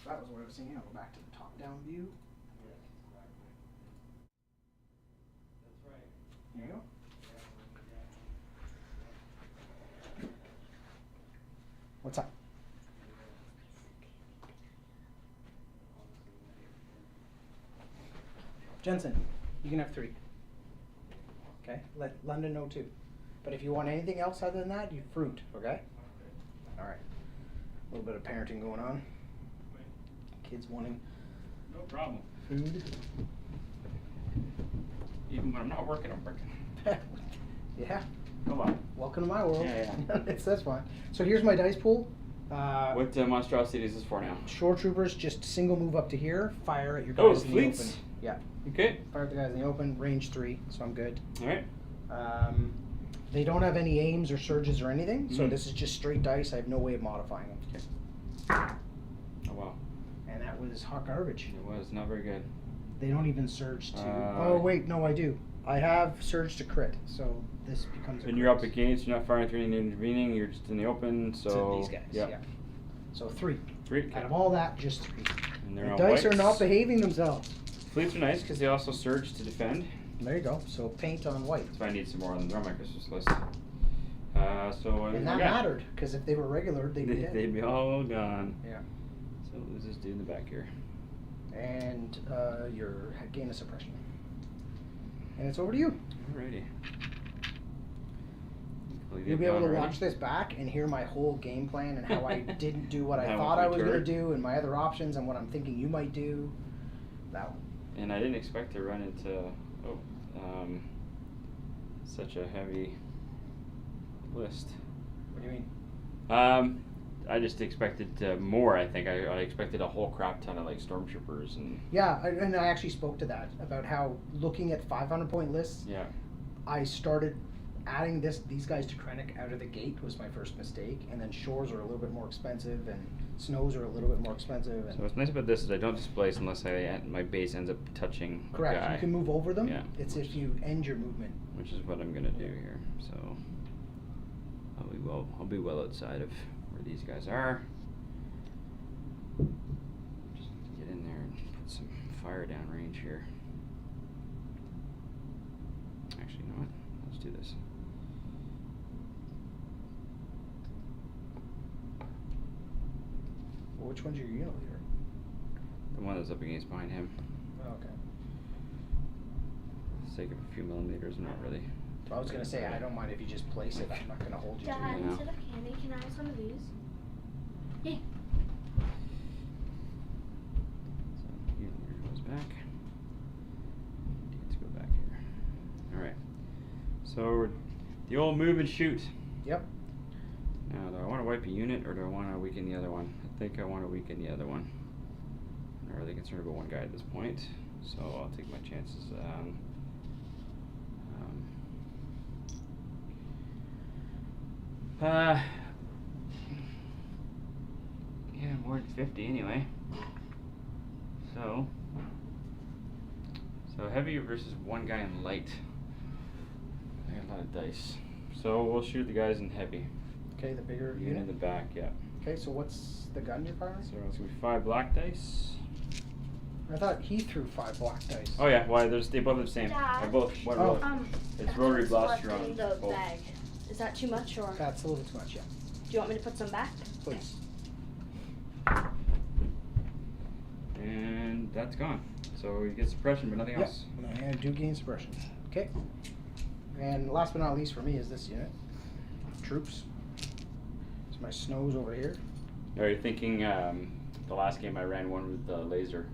Speaker 1: That was what I was thinking. I'll go back to the top-down view. There you go. What's up? Jensen, you can have 3. Okay? Let London know too. But if you want anything else other than that, you fruit, okay? Alright. A little bit of parenting going on. Kids wanting
Speaker 2: No problem.
Speaker 1: food.
Speaker 2: Even when I'm not working, I'm working.
Speaker 1: Yeah.
Speaker 2: Come on.
Speaker 1: Welcome to my world.
Speaker 2: Yeah.
Speaker 1: That's fine. So here's my dice pool.
Speaker 2: What monstrosity is this for now?
Speaker 1: Shore troopers, just single move up to here, fire at your
Speaker 2: Oh,
Speaker 1: guys in the
Speaker 2: fleets?
Speaker 1: open. Yeah.
Speaker 2: Okay.
Speaker 1: Fire at the guys in the open, range 3, so I'm good.
Speaker 2: Alright.
Speaker 1: They don't have any aims or surges or anything, so
Speaker 2: Mhm.
Speaker 1: this is just straight dice. I have no way of modifying them.
Speaker 2: Okay. Oh wow.
Speaker 1: And that was hot garbage.
Speaker 2: It was not very good.
Speaker 1: They don't even surge to... oh wait, no I do. I have surge to crit, so this becomes a
Speaker 2: And you're up
Speaker 1: crit.
Speaker 2: against, you're not firing through any intervening, you're just in the open, so...
Speaker 1: To these guys, yeah. So 3.
Speaker 2: 3.
Speaker 1: Out of all that, just 3.
Speaker 2: And they're
Speaker 1: The
Speaker 2: on
Speaker 1: dice are
Speaker 2: whites.
Speaker 1: not behaving themselves.
Speaker 2: Fleets are nice because they also surge to defend.
Speaker 1: There you go. So paint on white.
Speaker 2: That's why I need some more on the my Christmas list. So
Speaker 1: And that mattered, because if they were regular, they'd be dead.
Speaker 2: They'd be all gone.
Speaker 1: Yeah.
Speaker 2: So who's this dude in the back here?
Speaker 1: And your gain of suppression. And it's over to you.
Speaker 2: Alrighty.
Speaker 1: You'll be able to watch this back and hear my whole game plan and how I didn't do what I
Speaker 2: How
Speaker 1: thought
Speaker 2: we
Speaker 1: I was going to
Speaker 2: toured.
Speaker 1: do and my other options and what I'm thinking you might do. That one.
Speaker 2: And I didn't expect to run into such a heavy list.
Speaker 1: What do you mean?
Speaker 2: I just expected more. I think I expected a whole crap ton of like stormtroopers and
Speaker 1: Yeah, and I actually spoke to that about how looking at 500-point lists,
Speaker 2: yeah.
Speaker 1: I started adding these guys to Krennic out of the gate was my first mistake, and then shores are a little bit more expensive and snows are a little bit more expensive. And
Speaker 2: So what's nice about this is I don't displace unless my base ends up touching a
Speaker 1: correct,
Speaker 2: guy,
Speaker 1: you can move over them.
Speaker 2: Yeah.
Speaker 1: It's if you end your movement.
Speaker 2: which is what I'm gonna do here. So I'll be well outside of where these guys are. Just get in there and put some fire down range here. Actually, you know what? Let's do this.
Speaker 1: Well, which one's your unit leader?
Speaker 2: The one that's up against behind him.
Speaker 1: Oh, okay.
Speaker 2: For the sake of a few millimeters, I'm not really.
Speaker 1: I was gonna say I don't mind if you just place it. I'm not gonna hold you to
Speaker 3: Dad,
Speaker 1: it.
Speaker 2: Yeah.
Speaker 3: instead of candy, can I have some of these? Yeah.
Speaker 2: So here goes back. Let's go back here. All right. So the old move and shoot.
Speaker 1: Yep.
Speaker 2: Now, do I want to wipe a unit or do I want to weaken the other one? I think I want to weaken the other one. I'm not really concerned about one guy at this point, so I'll take my chances. Yeah, more than 50 anyway. So heavy versus one guy in light. I got a lot of dice. So we'll shoot the guys in heavy.
Speaker 1: Okay, the bigger
Speaker 2: Unit in
Speaker 1: unit.
Speaker 2: the back, yeah.
Speaker 1: Okay, so what's the gun you're firing?
Speaker 2: So it's gonna be 5 black dice.
Speaker 1: I thought he threw 5 black dice.
Speaker 2: Oh yeah, why? They both are the same.
Speaker 3: Dad.
Speaker 2: They're both one
Speaker 1: Oh.
Speaker 2: roll. It's rotary blaster
Speaker 4: What's
Speaker 2: on
Speaker 4: in the
Speaker 2: both.
Speaker 4: bag? Is that too much, or do
Speaker 1: That's a little too much, yeah.
Speaker 4: you want me to put some back?
Speaker 1: Please.
Speaker 2: And that's gone. So you get suppression, but nothing
Speaker 1: Yep.
Speaker 2: else.
Speaker 1: And do gain suppression. Okay. And last but not least for me is this unit. Troops. So my snows over here.
Speaker 2: Are you thinking the last game I ran one with the laser?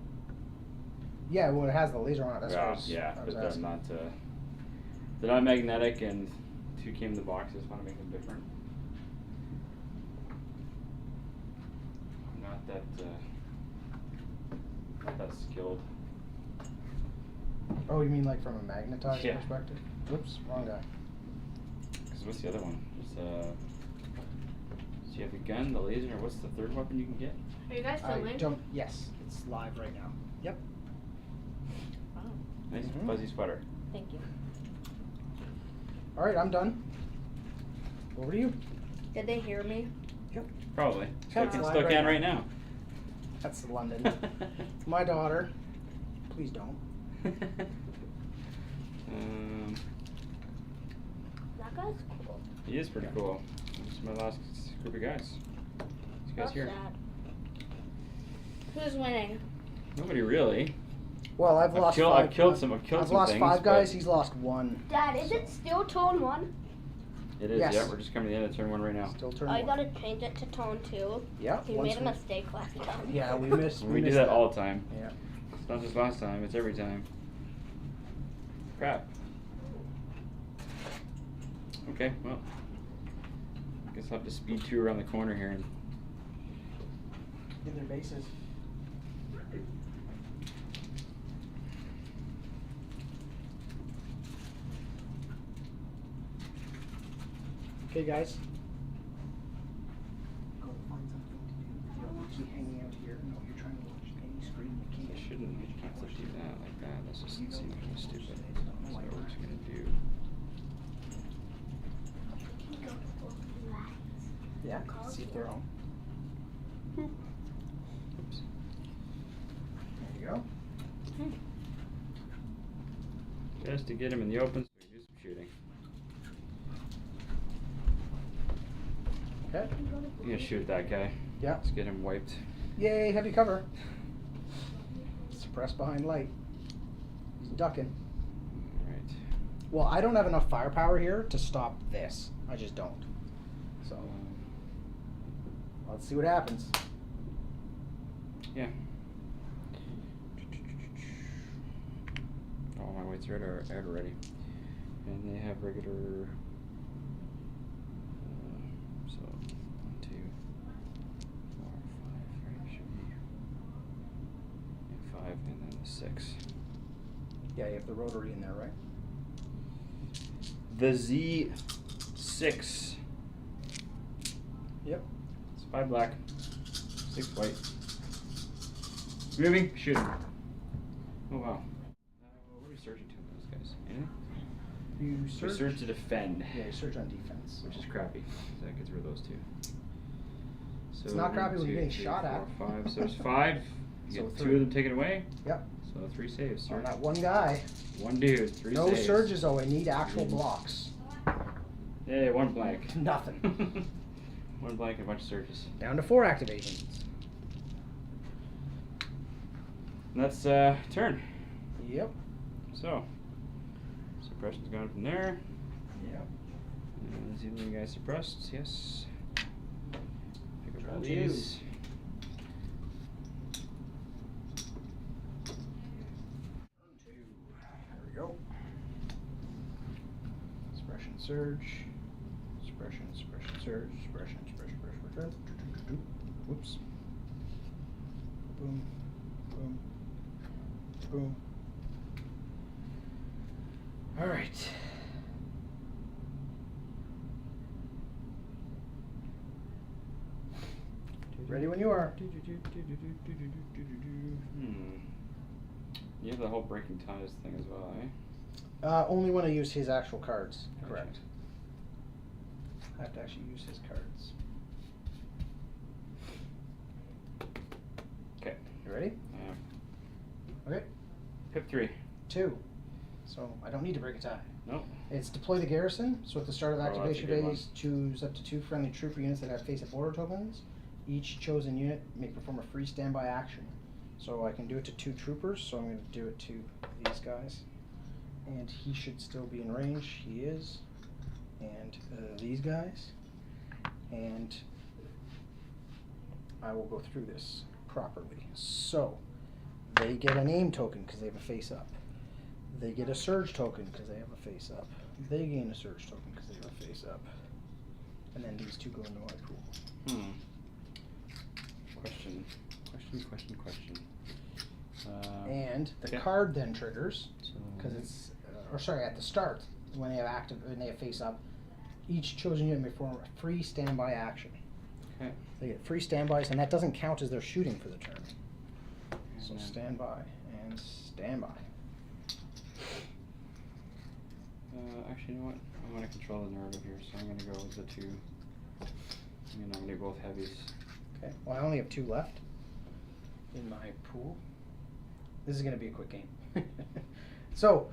Speaker 1: Yeah, well it has the laser on it. That's what I was,
Speaker 2: yeah,
Speaker 1: I was
Speaker 2: but they're
Speaker 1: asking.
Speaker 2: not. They're not magnetic, and 2 came in the box. I just want to make them different. I'm not that skilled.
Speaker 1: Oh, you mean like from a magnetized
Speaker 2: Yeah.
Speaker 1: perspective? Whoops, wrong guy.
Speaker 2: Cause what's the other one? Just so you have the gun, the laser, or what's the third weapon you can get?
Speaker 3: Are you guys
Speaker 1: I
Speaker 3: filming?
Speaker 1: don't. Yes, it's live right now. Yep.
Speaker 4: Oh,
Speaker 2: Nice
Speaker 1: Mhm.
Speaker 2: fuzzy sweater.
Speaker 4: thank you.
Speaker 1: All right, I'm done. Over to you.
Speaker 4: Did they hear me?
Speaker 2: Probably. Still,
Speaker 1: That's live
Speaker 2: still
Speaker 1: right
Speaker 2: can
Speaker 1: now.
Speaker 2: right now.
Speaker 1: That's London. My daughter. Please don't.
Speaker 3: That guy's cool.
Speaker 2: He is pretty cool. This is my last group of guys. These guys
Speaker 4: What's
Speaker 2: here.
Speaker 4: that? Who's winning?
Speaker 2: Nobody really.
Speaker 1: Well, I've lost
Speaker 2: killed
Speaker 1: 5.
Speaker 2: I've killed some
Speaker 1: lost
Speaker 2: things,
Speaker 1: 5 guys.
Speaker 2: but
Speaker 1: He's lost 1.
Speaker 3: Dad, is it still tone 1?
Speaker 2: It is,
Speaker 1: Yes.
Speaker 2: yeah. We're just coming to the end of turn 1 right now.
Speaker 1: Still turn
Speaker 4: I
Speaker 1: 1.
Speaker 4: gotta change it to tone 2.
Speaker 1: Yeah.
Speaker 4: You
Speaker 1: once
Speaker 4: made a
Speaker 1: we-
Speaker 4: mistake last time.
Speaker 1: Yeah, we missed.
Speaker 2: We do
Speaker 1: missed
Speaker 2: that all the time.
Speaker 1: Yeah.
Speaker 2: It's not just last time, it's every time. Crap. Okay, well. Guess I'll have to speed 2 around the corner here and
Speaker 1: In their bases. Okay, guys. Go find something to do. You don't keep hanging out here. No, you're trying to watch any screen. You
Speaker 2: I
Speaker 1: can't.
Speaker 2: shouldn't have to do that like that. That's just seems kind of stupid. So what we're just gonna do.
Speaker 1: Yeah. See if they're on.
Speaker 2: Oops.
Speaker 1: There you go.
Speaker 2: Just to get him in the open so we can do some shooting.
Speaker 1: Okay.
Speaker 2: I'm gonna shoot that guy.
Speaker 1: Yeah.
Speaker 2: Let's get him wiped.
Speaker 1: Yay, heavy cover. Suppressed behind light. He's ducking.
Speaker 2: Alright.
Speaker 1: Well, I don't have enough firepower here to stop this. I just don't. So, let's see what happens.
Speaker 2: Yeah. All my weights are out already. And they have regular. So, 1, 2, 4, 5, right? Should be. Yeah, 5 and then the 6.
Speaker 1: Yeah, you have the rotary in there, right?
Speaker 2: The Z6.
Speaker 1: Yep.
Speaker 2: It's 5 black, 6 white. Moving, shooting. Oh wow. What are we searching to in those guys? Anything?
Speaker 1: You
Speaker 2: We
Speaker 1: search.
Speaker 2: search to defend,
Speaker 1: Yeah, you search on defense.
Speaker 2: which is crappy. So that gets rid of those 2. So
Speaker 1: It's not crappy when you're getting shot at.
Speaker 2: 4, 5. So there's 5. You
Speaker 1: So
Speaker 2: get 2
Speaker 1: 3.
Speaker 2: of them taken away.
Speaker 1: Yep.
Speaker 2: So 3 saves.
Speaker 1: On
Speaker 2: Search.
Speaker 1: that one guy.
Speaker 2: 1 dude, 3
Speaker 1: No
Speaker 2: saves.
Speaker 1: surges though. I need actual blocks.
Speaker 2: Yeah, 1 blank.
Speaker 1: Nothing.
Speaker 2: 1 blank and a bunch of surges.
Speaker 1: Down to 4 activations.
Speaker 2: And that's turn.
Speaker 1: Yep.
Speaker 2: So suppression's gone from there.
Speaker 1: Yep.
Speaker 2: And is the other guy suppressed? Yes. Pick up all
Speaker 1: Turn 2.
Speaker 2: these.
Speaker 1: There we go. Suppression surge. Suppression surge. Suppression return. Whoops. Boom. Boom. Boom. Alright. Ready when you are.
Speaker 2: You have the whole breaking ties thing as well, eh?
Speaker 1: Only when I use his actual cards.
Speaker 2: Gotcha.
Speaker 1: Correct. I have to actually use his cards.
Speaker 2: Okay.
Speaker 1: You ready? Okay.
Speaker 2: Pip 3.
Speaker 1: 2. So I don't need to break a tie.
Speaker 2: Nope.
Speaker 1: It's deploy the garrison. So at the start of the
Speaker 2: Oh, that's a
Speaker 1: activation
Speaker 2: good one.
Speaker 1: phase, choose up to 2 friendly trooper units that have face-up order tokens. Each chosen unit may perform a free standby action. So I can do it to 2 troopers. So I'm going to do it to these guys. And he should still be in range. He is. And these guys. And I will go through this properly. So they get a name token because they have a face-up. They get a surge token because they have a face up. They gain a surge token because they have a face up. And then these 2 go into my pool.
Speaker 2: Question.
Speaker 1: And the
Speaker 2: yeah.
Speaker 1: card then triggers
Speaker 2: So
Speaker 1: because it's, or sorry, at the start when they have when they have face up. Each chosen unit may perform a free standby action.
Speaker 2: Okay.
Speaker 1: They get free standbys, and that doesn't count as their shooting for the turn. So
Speaker 2: And then-
Speaker 1: standby and standby.
Speaker 2: Actually, you know what? I'm going to control the narrative here, so I'm going to go with the 2. I'm going to do both heavies.
Speaker 1: Okay. Well, I only have 2 left in my pool. This is going to be a quick game. So,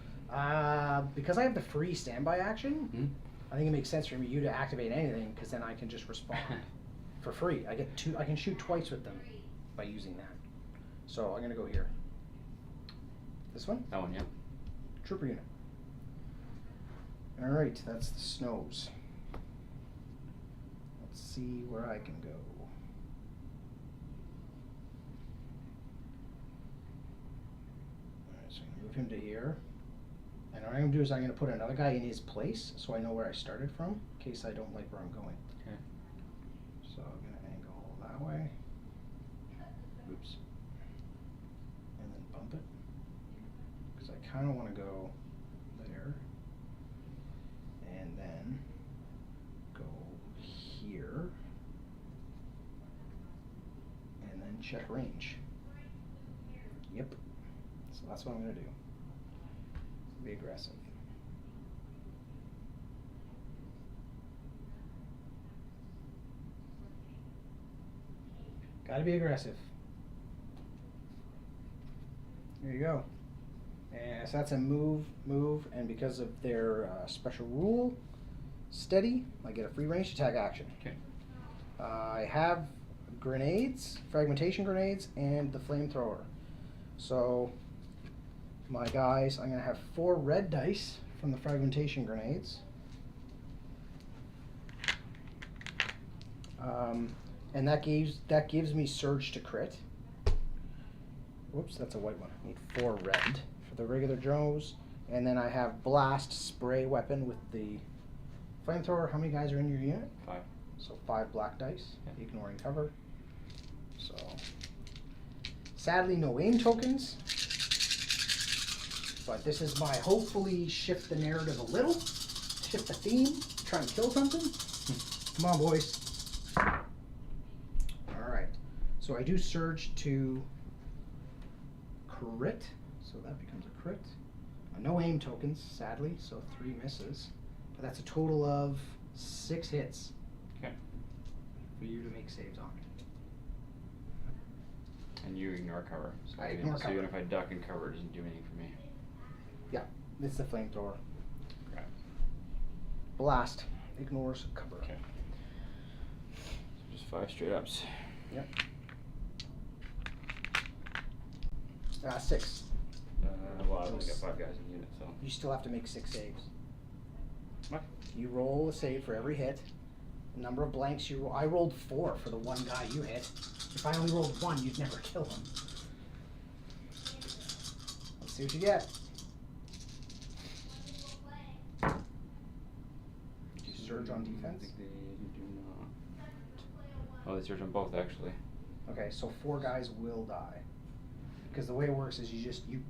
Speaker 1: because I have the free standby action, I think it makes sense for you to activate anything because then I can just respond for free. I get 2. I can shoot twice with them by using that. So I'm going to go here. This one,
Speaker 2: That one, yeah.
Speaker 1: trooper unit. All right, that's the snows. Let's see where I can go. Alright, so I'm gonna move him to here. And what I'm gonna do is I'm gonna put another guy in his place so I know where I started from, in case I don't like where I'm going.
Speaker 2: Okay.
Speaker 1: So I'm gonna angle that way. Oops. And then bump it. Because I kinda wanna go there. And then go here. And then check range. Yep. So that's what I'm gonna do. Be aggressive. Gotta be aggressive. There you go. And so that's a move, and because of their special rule, steady, I get a free range attack action.
Speaker 2: Okay.
Speaker 1: I have grenades, fragmentation grenades, and the flamethrower. So my guys, I'm gonna have 4 red dice from the fragmentation grenades. And that gives me surge to crit. Whoops, that's a white one. I need 4 red for the regular Joes. And then I have blast spray weapon with the flamethrower. How many guys are in your unit?
Speaker 2: 5.
Speaker 1: So 5 black dice,
Speaker 2: Yeah.
Speaker 1: ignoring cover. So sadly no aim tokens. But this is my hopefully shift the narrative a little, shift the theme, try and kill something. Come on, boys. Alright. So I do surge to crit. So that becomes a crit. No aim tokens, sadly, so 3 misses. But that's a total of 6 hits.
Speaker 2: Okay.
Speaker 1: For you to make saves on.
Speaker 2: And you ignore cover. So
Speaker 1: I
Speaker 2: even,
Speaker 1: ignore
Speaker 2: so
Speaker 1: cover.
Speaker 2: even if I duck and cover, it doesn't do anything for me.
Speaker 1: Yeah, it's the flamethrower.
Speaker 2: Okay.
Speaker 1: Blast ignores cover.
Speaker 2: Okay. So just 5 straight ups.
Speaker 1: Yep. 6.
Speaker 2: Well, I've only got 5 guys in the unit, so.
Speaker 1: You still have to make 6 saves.
Speaker 2: What?
Speaker 1: You roll a save for every hit. The number of blanks you roll. I rolled 4 for the one guy you hit. If I only rolled 1, you'd never kill him. Let's see what you get. Did you surge on defense?
Speaker 2: I think they do not. Oh, they surge on both, actually.
Speaker 1: Okay, so 4 guys will die. Because the way it works is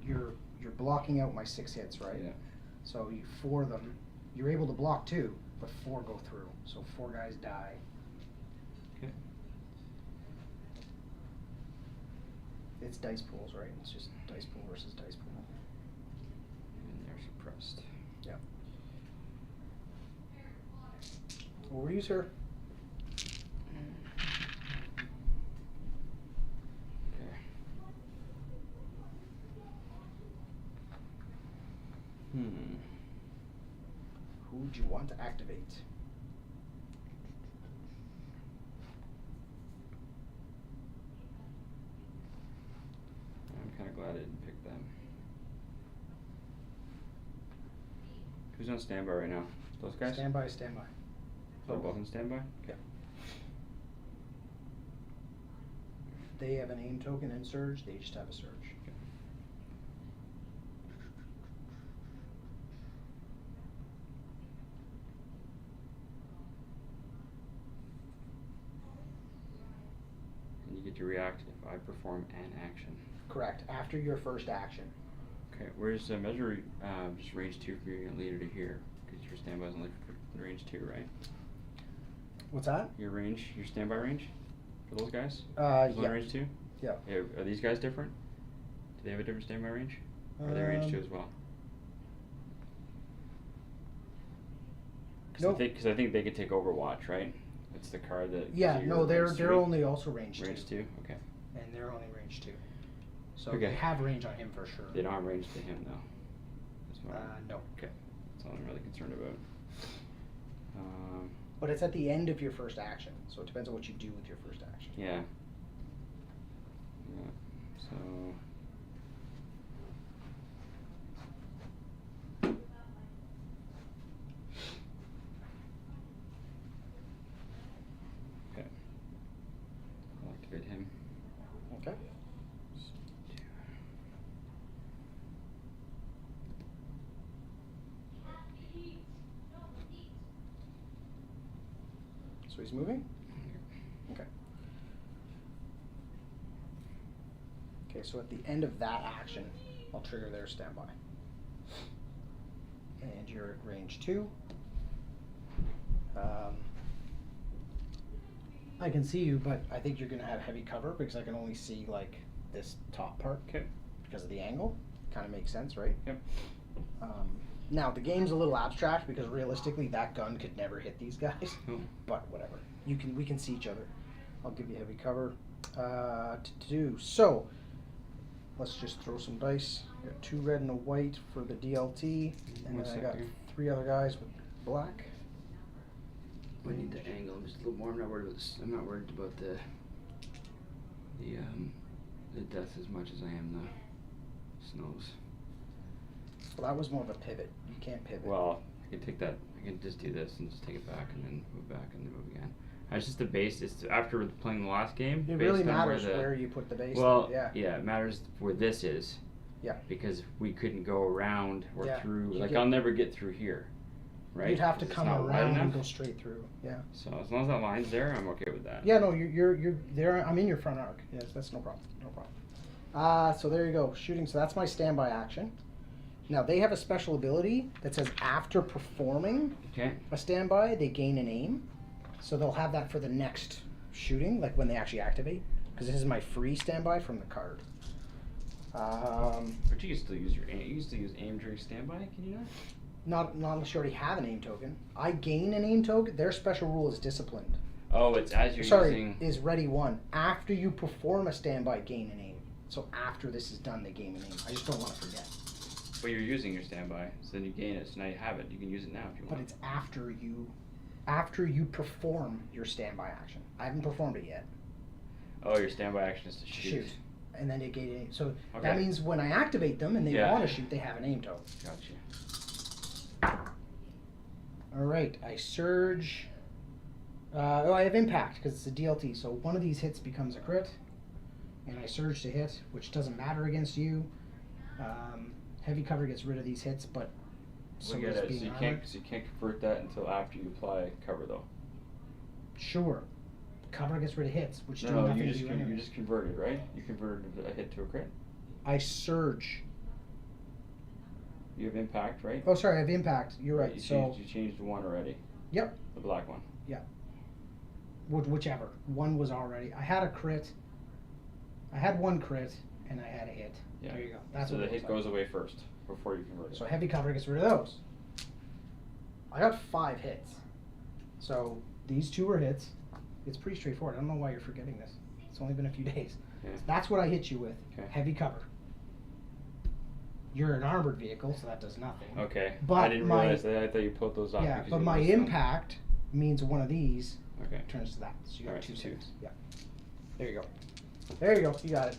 Speaker 1: you're blocking out my 6 hits, right?
Speaker 2: Yeah.
Speaker 1: So you 4 of them. You're able to block 2, but 4 go through. So 4 guys die.
Speaker 2: Okay.
Speaker 1: It's dice pools, right? It's just dice pool versus dice pool.
Speaker 2: And they're suppressed.
Speaker 1: Yep. What were you, sir?
Speaker 2: Okay.
Speaker 1: Who would you want to activate?
Speaker 2: I'm kind of glad I didn't pick them. Who's on standby right now? Those guys?
Speaker 1: Standby, standby.
Speaker 2: They're both on standby?
Speaker 1: Yeah. They have an aim token and surge, they just have a surge.
Speaker 2: Okay. And you get to react if I perform an action.
Speaker 1: Correct, after your first action.
Speaker 2: Okay, where's the measure just range 2 for your unit leader to here? Because your standby is only for range 2, right?
Speaker 1: What's that?
Speaker 2: Your range, your standby range for those guys? Is
Speaker 1: Yeah.
Speaker 2: range 2?
Speaker 1: Yeah.
Speaker 2: Are these guys different? Do they have a different standby range? Or are they range 2 as well?
Speaker 1: Nope.
Speaker 2: Because I think they could take Overwatch, right? It's the card that.
Speaker 1: Yeah,
Speaker 2: gives you
Speaker 1: no, they're
Speaker 2: range
Speaker 1: they're
Speaker 2: 3.
Speaker 1: only also range 2.
Speaker 2: Range 2, okay.
Speaker 1: And they're only range 2. So
Speaker 2: Okay.
Speaker 1: they have range on him for sure.
Speaker 2: They don't have range to him though. That's what
Speaker 1: No.
Speaker 2: Okay, that's all I'm really concerned about.
Speaker 1: But it's at the end of your first action, so it depends on what you do with your first action.
Speaker 2: Yeah. Yeah. So. Okay. I'll activate him.
Speaker 1: Okay. So he's moving? Okay. Okay, so at the end of that action, I'll trigger their standby. And you're at range 2. I can see you, but I think you're going to have heavy cover because I can only see like this top part.
Speaker 2: Okay.
Speaker 1: Because of the angle. Kind of makes sense, right?
Speaker 2: Yep.
Speaker 1: Now the game's a little abstract because realistically that gun could never hit these guys.
Speaker 2: Oh.
Speaker 1: But whatever. We can see each other. I'll give you heavy cover. So let's just throw some dice. I got 2 red and a white for the DLT, and
Speaker 2: One
Speaker 1: then I got
Speaker 2: second.
Speaker 1: 3 other guys with black.
Speaker 2: I need the angle just a little more. I'm not worried about this. I'm not worried about the death as much as I am the snows.
Speaker 1: So that was more of a pivot. You can't pivot.
Speaker 2: Well, I can take that. I can just do this and just take it back and then move back and then move again. It's just the base. It's after playing the last game.
Speaker 1: It
Speaker 2: based
Speaker 1: really
Speaker 2: on
Speaker 1: matters
Speaker 2: where,
Speaker 1: where you put the base.
Speaker 2: Well,
Speaker 1: yeah.
Speaker 2: it matters where this is.
Speaker 1: Yeah.
Speaker 2: Because we couldn't go around or
Speaker 1: Yeah,
Speaker 2: through.
Speaker 1: you
Speaker 2: Like
Speaker 1: get-
Speaker 2: I'll never get through here. Right.
Speaker 1: You'd have to
Speaker 2: 'Cause it's
Speaker 1: come
Speaker 2: not wide
Speaker 1: around and
Speaker 2: enough.
Speaker 1: go straight through. Yeah.
Speaker 2: So as long as that line's there, I'm okay with that.
Speaker 1: Yeah, no, you're there. I'm in your front arc. Yes, that's no problem. No problem. So there you go, shooting. So that's my standby action. Now they have a special ability that says after performing
Speaker 2: Okay.
Speaker 1: a standby, they gain an aim. So they'll have that for the next shooting, like when they actually activate. Because this is my free standby from the card.
Speaker 2: But you can still use your aim. You can still use aim during standby. Can you not?
Speaker 1: Not unless you already have an aim token. I gain an aim token. Their special rule is disciplined.
Speaker 2: Oh, it's as you're
Speaker 1: Sorry,
Speaker 2: using.
Speaker 1: is ready one. After you perform a standby, gain an aim. So after this is done, they gain an aim. I just don't want to forget.
Speaker 2: But you're using your standby, so then you gain it. So now you have it. You can use it now if you
Speaker 1: But
Speaker 2: want.
Speaker 1: it's after you perform your standby action. I haven't performed it yet.
Speaker 2: Oh, your standby action is to
Speaker 1: To
Speaker 2: shoot.
Speaker 1: shoot. And then they gain an aim. So
Speaker 2: Okay.
Speaker 1: that means when I activate them and they
Speaker 2: Yeah.
Speaker 1: want to shoot, they have an aim token.
Speaker 2: Gotcha.
Speaker 1: All right, I surge. I have impact because it's a DLT. So one of these hits becomes a crit, and I surge to hit, which doesn't matter against you. Heavy cover gets rid of these hits, but so
Speaker 2: We get
Speaker 1: does
Speaker 2: it.
Speaker 1: being
Speaker 2: So you
Speaker 1: armored.
Speaker 2: can't convert that until after you apply cover, though.
Speaker 1: Sure, cover gets rid of hits, which do
Speaker 2: No,
Speaker 1: nothing
Speaker 2: you
Speaker 1: to
Speaker 2: just
Speaker 1: you
Speaker 2: you
Speaker 1: anyway.
Speaker 2: just converted, right? You converted a hit to a crit.
Speaker 1: I surge.
Speaker 2: You have impact, right?
Speaker 1: Oh, sorry, I have impact. You're right. So
Speaker 2: You changed one already.
Speaker 1: Yep.
Speaker 2: The black one.
Speaker 1: whichever one was already. I had a crit. I had one crit, and I had a hit.
Speaker 2: Yeah.
Speaker 1: There you go. That's
Speaker 2: so
Speaker 1: what
Speaker 2: the
Speaker 1: it
Speaker 2: hit
Speaker 1: looks like.
Speaker 2: goes away first before you convert it.
Speaker 1: So heavy cover gets rid of those. I got 5 hits. So these 2 were hits. It's pretty straightforward. I don't know why you're forgetting this. It's only been a few days.
Speaker 2: Yeah.
Speaker 1: That's what I hit you with.
Speaker 2: Okay.
Speaker 1: Heavy cover. You're an armored vehicle, so that does nothing.
Speaker 2: Okay.
Speaker 1: But
Speaker 2: I didn't
Speaker 1: my-
Speaker 2: realize that. I thought you pulled those off.
Speaker 1: Yeah,
Speaker 2: because
Speaker 1: but
Speaker 2: you
Speaker 1: my
Speaker 2: missed them.
Speaker 1: impact means one of these
Speaker 2: Okay.
Speaker 1: turns to that. So you got
Speaker 2: Alright,
Speaker 1: 2
Speaker 2: so 2.
Speaker 1: saves. Yeah. There you go. There you go. You got it.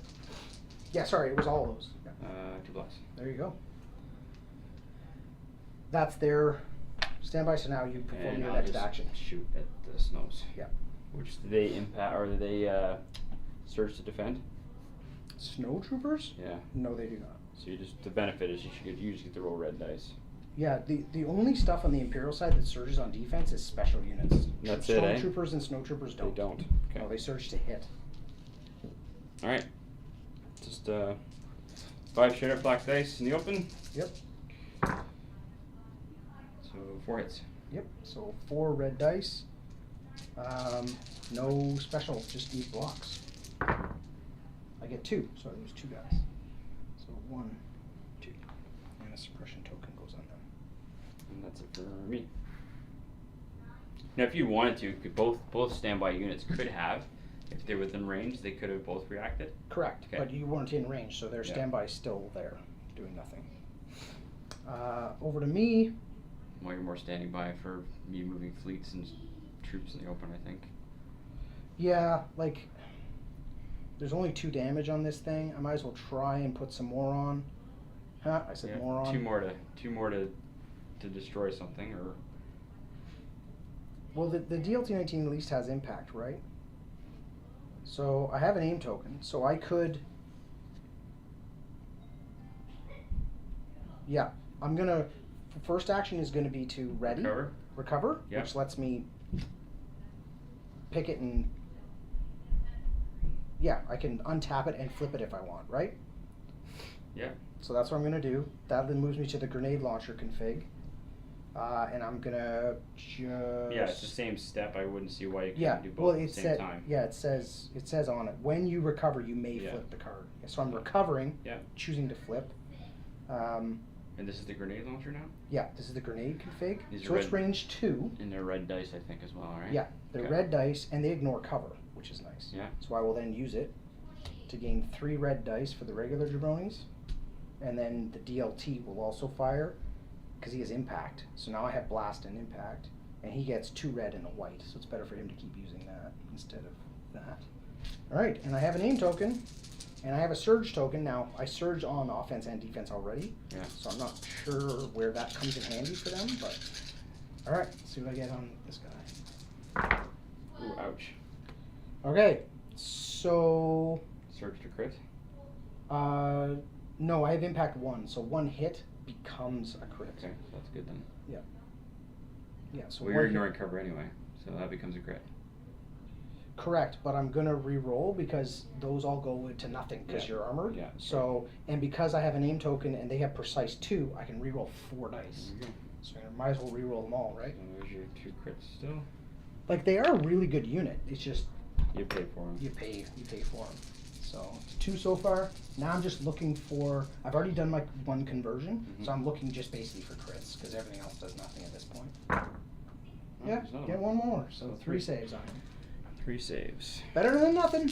Speaker 1: Yeah, sorry, it was all those. Yeah.
Speaker 2: 2 blocks.
Speaker 1: There you go. That's their standby. So now you perform
Speaker 2: And
Speaker 1: your
Speaker 2: I'll
Speaker 1: next
Speaker 2: just
Speaker 1: action.
Speaker 2: shoot at the snows.
Speaker 1: Yeah.
Speaker 2: Which do they impact, or do they surge to defend?
Speaker 1: Snow troopers?
Speaker 2: Yeah.
Speaker 1: No, they do not.
Speaker 2: So you just, the benefit is you just get to roll red dice.
Speaker 1: Yeah, the only stuff on the Imperial side that surges on defense is special units.
Speaker 2: That's it, eh?
Speaker 1: Stormtroopers and snow troopers don't.
Speaker 2: They don't. Okay.
Speaker 1: No, they surge to hit.
Speaker 2: Alright. Just 5 straight up black dice in the open.
Speaker 1: Yep.
Speaker 2: So 4 hits.
Speaker 1: Yep. So 4 red dice. No special, just these blocks. I get 2, so I lose 2 guys. So 1, 2, and a suppression token goes on them.
Speaker 2: And that's it for me. Now, if you wanted to, both standby units could have, if they're within range, they could have both reacted.
Speaker 1: Correct,
Speaker 2: Okay.
Speaker 1: but you weren't in range, so their
Speaker 2: Yeah.
Speaker 1: standby is still there, doing nothing. Over to me.
Speaker 2: Well, you're more standing by for me moving fleets and troops in the open, I think.
Speaker 1: Yeah, like, there's only 2 damage on this thing. I might as well try and put some more on. Huh? I said
Speaker 2: Yeah,
Speaker 1: more on.
Speaker 2: two more to destroy something, or
Speaker 1: Well, the DLT-19 at least has impact, right? So I have an aim token, so I could. Yeah, I'm gonna. First action is gonna be to ready, recover,
Speaker 2: Yeah.
Speaker 1: which lets me pick it and. Yeah, I can untap it and flip it if I want, right?
Speaker 2: Yeah.
Speaker 1: So that's what I'm gonna do. That then moves me to the grenade launcher config. And I'm gonna just.
Speaker 2: Yeah, it's the same step. I wouldn't see why you couldn't
Speaker 1: Yeah,
Speaker 2: do both
Speaker 1: well,
Speaker 2: at the
Speaker 1: it
Speaker 2: same
Speaker 1: said.
Speaker 2: time.
Speaker 1: Yeah, it says on it when you recover, you may
Speaker 2: Yeah.
Speaker 1: flip the card. So I'm recovering.
Speaker 2: Yeah.
Speaker 1: Choosing to flip.
Speaker 2: And this is the grenade launcher now?
Speaker 1: Yeah, this is the grenade config.
Speaker 2: These are
Speaker 1: So it's
Speaker 2: red-
Speaker 1: range 2.
Speaker 2: And they're red dice, I think, as well, right?
Speaker 1: Yeah, they're
Speaker 2: Okay.
Speaker 1: red dice, and they ignore cover, which is nice.
Speaker 2: Yeah.
Speaker 1: So I will then use it to gain 3 red dice for the regular jabronis, and then the DLT will also fire because he has impact. So now I have blast and impact, and he gets 2 red and a white. So it's better for him to keep using that instead of that. All right, and I have an aim token. And I have a surge token. Now, I surge on offense and defense already.
Speaker 2: Yeah.
Speaker 1: So I'm not sure where that comes in handy for them, but alright, let's see what I get on this guy.
Speaker 2: Ooh, ouch.
Speaker 1: Okay, so
Speaker 2: Surge to crit.
Speaker 1: no, I have impact 1, so 1 hit becomes a crit.
Speaker 2: Okay, that's good then.
Speaker 1: Yeah, so
Speaker 2: Well,
Speaker 1: one
Speaker 2: you're
Speaker 1: hit-
Speaker 2: ignoring cover anyway, so that becomes a crit.
Speaker 1: Correct, but I'm gonna re-roll because those all go into nothing because
Speaker 2: Yeah.
Speaker 1: you're armored.
Speaker 2: Yeah.
Speaker 1: So, and because I have an aim token and they have precise 2, I can re-roll 4 dice.
Speaker 2: There you go.
Speaker 1: So I might as well re-roll them all, right?
Speaker 2: So there's your 2 crits still.
Speaker 1: Like they are a really good unit. It's just
Speaker 2: You pay for them.
Speaker 1: you pay for them. So it's 2 so far. Now I'm just looking for. I've already done my 1 conversion, so I'm looking just basically for crits because everything else does nothing at this point.
Speaker 2: Oh,
Speaker 1: Yeah,
Speaker 2: there's another
Speaker 1: get
Speaker 2: one.
Speaker 1: 1 more. So
Speaker 2: So
Speaker 1: 3
Speaker 2: 3.
Speaker 1: saves on him.
Speaker 2: 3 saves.
Speaker 1: Better than nothing.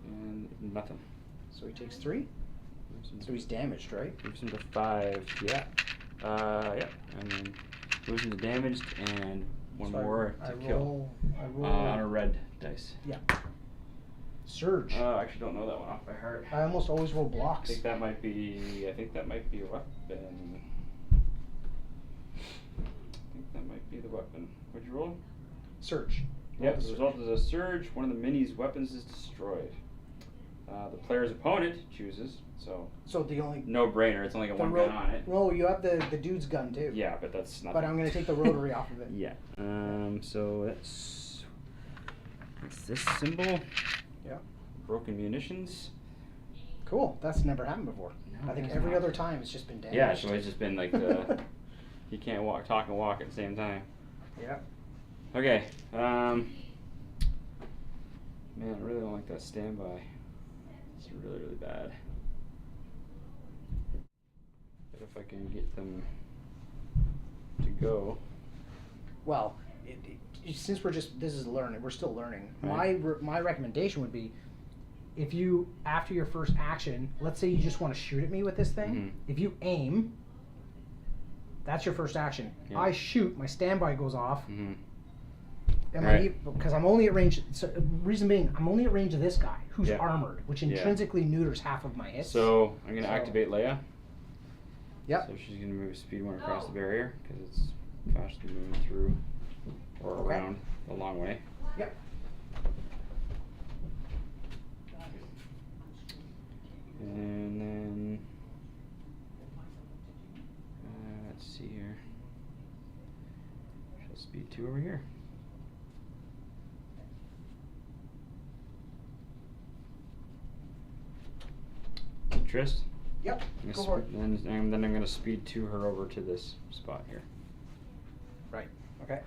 Speaker 2: And nothing.
Speaker 1: So he takes 3.
Speaker 2: Moves him
Speaker 1: So he's damaged, right?
Speaker 2: moves him to 5. Yeah. Yeah. And then moves him to damaged and 1
Speaker 1: So
Speaker 2: more
Speaker 1: I
Speaker 2: to kill.
Speaker 1: roll. I roll.
Speaker 2: On a red dice.
Speaker 1: Yeah. Surge.
Speaker 2: I actually don't know that one off by heart.
Speaker 1: I almost always roll
Speaker 2: I
Speaker 1: blocks.
Speaker 2: think that might be a weapon. I think that might be the weapon. What'd you roll?
Speaker 1: Surge.
Speaker 2: Yeah,
Speaker 1: Roll
Speaker 2: the
Speaker 1: the
Speaker 2: result is a surge. One of the mini's weapons is destroyed. The player's opponent chooses, so
Speaker 1: So the only.
Speaker 2: no brainer. It's only got
Speaker 1: the
Speaker 2: 1
Speaker 1: ro-
Speaker 2: gun on it.
Speaker 1: No, you have the dude's gun too.
Speaker 2: Yeah, but that's not.
Speaker 1: But I'm gonna take the rotary off of it.
Speaker 2: Yeah. So that's this symbol.
Speaker 1: Yeah.
Speaker 2: Broken munitions.
Speaker 1: Cool. That's never happened before.
Speaker 2: No,
Speaker 1: I think
Speaker 2: it has
Speaker 1: every
Speaker 2: not.
Speaker 1: other time it's just been damaged.
Speaker 2: Yeah, so it's just been like you can't talk and walk at the same time.
Speaker 1: Yeah.
Speaker 2: Okay. Man, I really don't like that standby. It's really, really bad. But if I can get them to go.
Speaker 1: Well, since this is learning, we're still learning.
Speaker 2: Right.
Speaker 1: My recommendation would be, if you after your first action, let's say you just want to shoot at me with this thing,
Speaker 2: Mhm.
Speaker 1: if you aim, that's your first action.
Speaker 2: Yeah.
Speaker 1: I shoot, my standby goes off.
Speaker 2: Mm-hmm.
Speaker 1: Because I'm only at range. So, reason being, I'm only at range of this guy who's
Speaker 2: Yeah.
Speaker 1: armored, which
Speaker 2: Yeah.
Speaker 1: intrinsically neuters half of my hits.
Speaker 2: So I'm gonna
Speaker 1: So-
Speaker 2: activate Leia.
Speaker 1: Yep.
Speaker 2: So she's gonna move speed 1 across the barrier because it's faster moving through or
Speaker 1: Okay.
Speaker 2: around the long way.
Speaker 1: Yep.
Speaker 2: And then let's see here. She'll speed 2 over here. Trist.
Speaker 1: Yep.
Speaker 2: I'm
Speaker 1: Go
Speaker 2: gonna
Speaker 1: for it.
Speaker 2: and then I'm gonna speed 2 her over to this spot here.
Speaker 1: Right. Okay.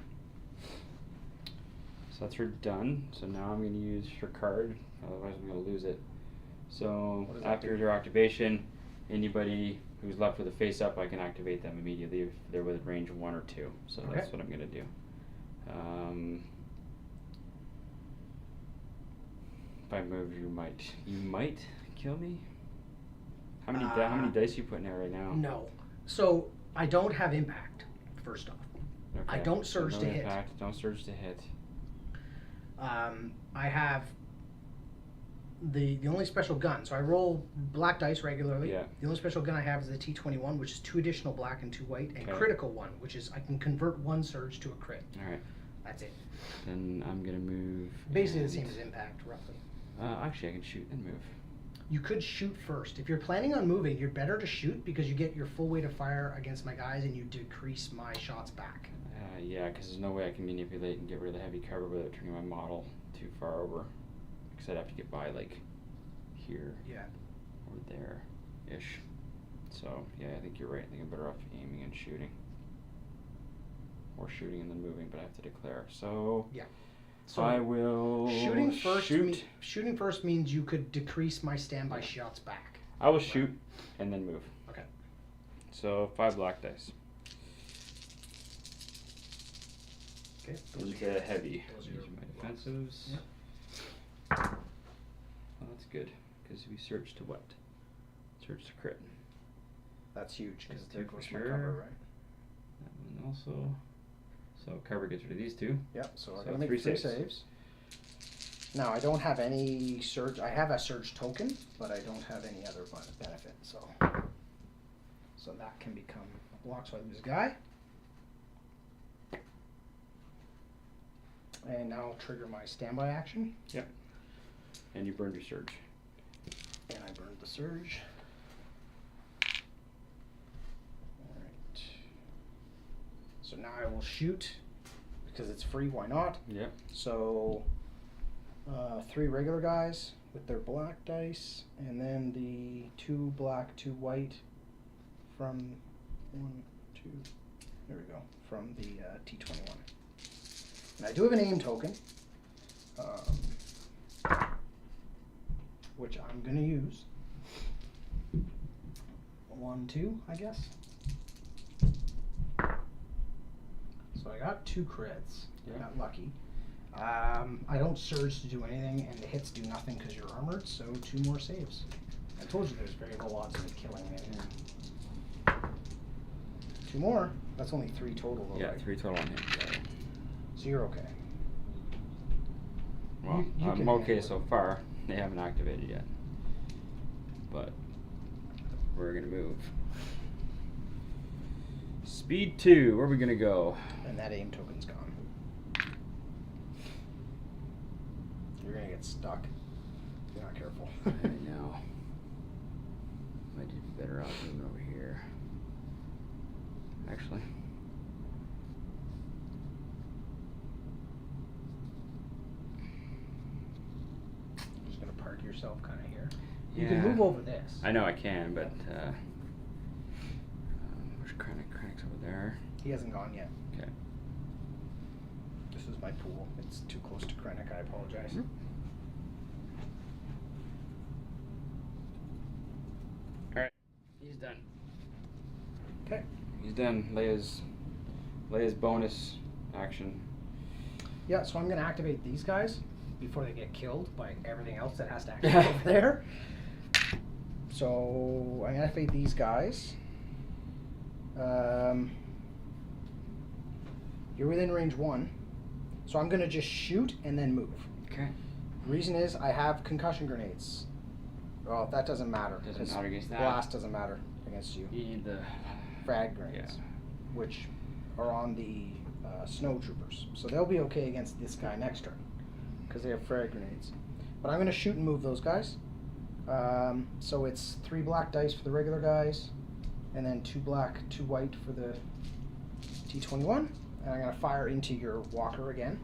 Speaker 2: So that's her done. So now I'm gonna use her card. Otherwise I'm gonna lose it. So
Speaker 1: What does that
Speaker 2: after
Speaker 1: do?
Speaker 2: her activation, anybody who's left with a face up, I can activate them immediately if they're within range of 1 or 2. So
Speaker 1: Okay.
Speaker 2: that's what I'm gonna do. If I move, you might kill me. How many dice you putting there right now?
Speaker 1: No. So I don't have impact. First off, I
Speaker 2: Okay,
Speaker 1: don't
Speaker 2: so
Speaker 1: surge
Speaker 2: no
Speaker 1: to hit.
Speaker 2: impact, don't surge to hit.
Speaker 1: I have the only special gun. So I roll black dice regularly.
Speaker 2: Yeah.
Speaker 1: The only special gun I have is the T21, which is 2 additional black and 2 white, and
Speaker 2: Okay.
Speaker 1: critical 1, which is I can convert 1 surge to a crit.
Speaker 2: All right.
Speaker 1: That's it.
Speaker 2: Then I'm gonna move.
Speaker 1: Basically the
Speaker 2: and-
Speaker 1: same as impact, roughly.
Speaker 2: Actually, I can shoot and move.
Speaker 1: You could shoot first. If you're planning on moving, you're better to shoot because you get your full weight of fire against my guys and you decrease my shots back.
Speaker 2: Yeah, because there's no way I can manipulate and get rid of the heavy cover without turning my model too far over. Because I'd have to get by like here
Speaker 1: Yeah.
Speaker 2: or there-ish. So yeah, I think you're right. I think I'm better off aiming and shooting. Or shooting and then moving, but I have to declare. So
Speaker 1: Yeah. So
Speaker 2: I will
Speaker 1: shooting first.
Speaker 2: shoot.
Speaker 1: Shooting first means you could decrease my standby shots back.
Speaker 2: I will shoot and then move.
Speaker 1: Okay.
Speaker 2: So 5 black dice.
Speaker 1: Okay.
Speaker 2: Into heavy.
Speaker 1: those are
Speaker 2: These
Speaker 1: your
Speaker 2: are my
Speaker 1: blocks.
Speaker 2: defensives.
Speaker 1: Yep.
Speaker 2: Well, that's good because we searched to what? Search to crit.
Speaker 1: That's huge because
Speaker 2: That's
Speaker 1: there
Speaker 2: two for
Speaker 1: goes my
Speaker 2: sure.
Speaker 1: cover, right?
Speaker 2: That one also. So cover gets rid of these 2.
Speaker 1: Yep. So I
Speaker 2: So
Speaker 1: gotta make
Speaker 2: 3
Speaker 1: 3
Speaker 2: saves.
Speaker 1: saves. Now, I don't have any surge. I have a surge token, but I don't have any other benefit. So that can become a block. So I lose a guy. And now I'll trigger my standby action.
Speaker 2: Yep. And you burned your surge.
Speaker 1: And I burned the surge. Alright. So now I will shoot because it's free, why not?
Speaker 2: Yep.
Speaker 1: So 3 regular guys with their black dice, and then the 2 black, 2 white from 1, 2, there we go, from the T21. And I do have an aim token, which I'm going to use. 1, 2, I guess. So I got 2 crits.
Speaker 2: Yeah.
Speaker 1: Got lucky. I don't surge to do anything, and the hits do nothing because you're armored, so 2 more saves. I told you there's very low odds of me killing it. 2 more? That's only 3 total, though,
Speaker 2: Yeah,
Speaker 1: right?
Speaker 2: 3 total on him.
Speaker 1: So you're okay.
Speaker 2: Well,
Speaker 1: You
Speaker 2: I'm
Speaker 1: can
Speaker 2: okay
Speaker 1: handle
Speaker 2: so far. They haven't activated yet. But we're gonna move. Speed 2, where are we gonna go?
Speaker 1: And that aim token's gone. You're gonna get stuck if you're not careful.
Speaker 2: I know. Might be better off moving over here. Actually.
Speaker 1: Just gonna park yourself kind of here.
Speaker 2: Yeah.
Speaker 1: You can move over this.
Speaker 2: I know I can, but where's Krennic? Krennic's over there.
Speaker 1: He hasn't gone yet.
Speaker 2: Okay.
Speaker 1: This is my pool. It's too close to Krennic. I apologize.
Speaker 2: Mhm. Alright. He's done.
Speaker 1: Okay.
Speaker 2: He's done. Leia's bonus action.
Speaker 1: Yeah, so I'm gonna activate these guys before they get killed by everything else that has to activate over there. So I'm gonna activate these guys. You're within range 1, so I'm gonna just shoot and then move.
Speaker 2: Okay.
Speaker 1: Reason is I have concussion grenades. Well, that doesn't matter.
Speaker 2: Doesn't
Speaker 1: 'cause
Speaker 2: matter against that.
Speaker 1: Blast doesn't matter against you.
Speaker 2: You need the
Speaker 1: Frag grenades, which are on the snow troopers, so they'll be okay against this guy next turn because they have frag grenades. But I'm going to shoot and move those guys. So it's 3 black dice for the regular guys, and then 2 black, 2 white for the T21. And I'm going to fire into your walker again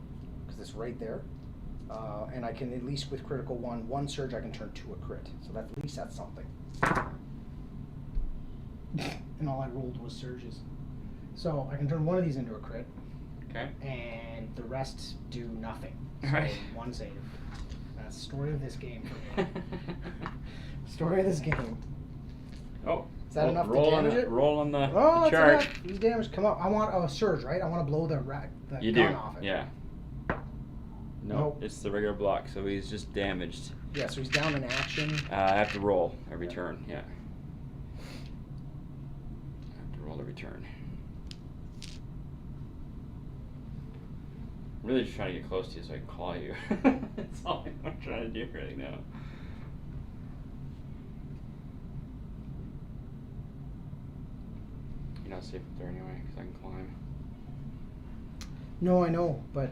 Speaker 1: because it's right there. And I can at least with critical 1 surge I can turn to a crit. So that, at least that's something. And all I rolled was surges. So I can turn 1 of these into a crit.
Speaker 2: Okay.
Speaker 1: And the rest do nothing. So
Speaker 2: Right.
Speaker 1: 1 save. That's the story of this game for me. Story of this game.
Speaker 2: Oh.
Speaker 1: Is that enough to
Speaker 2: roll
Speaker 1: damage
Speaker 2: on
Speaker 1: it?
Speaker 2: Roll on the
Speaker 1: Oh, it's
Speaker 2: charge.
Speaker 1: enough. He's damaged. Come up. I want a surge, right? I want to blow the
Speaker 2: You
Speaker 1: gun
Speaker 2: do.
Speaker 1: off it.
Speaker 2: Yeah. No,
Speaker 1: Nope.
Speaker 2: it's the regular block, so he's just damaged.
Speaker 1: Yeah, so he's down in action.
Speaker 2: I have to roll every
Speaker 1: Yeah.
Speaker 2: turn, yeah. I have to roll every turn. I'm really just trying to get close to you so I can claw you. That's all I'm trying to do right now. You're not safe up there anyway, because I can climb.
Speaker 1: No, I know, but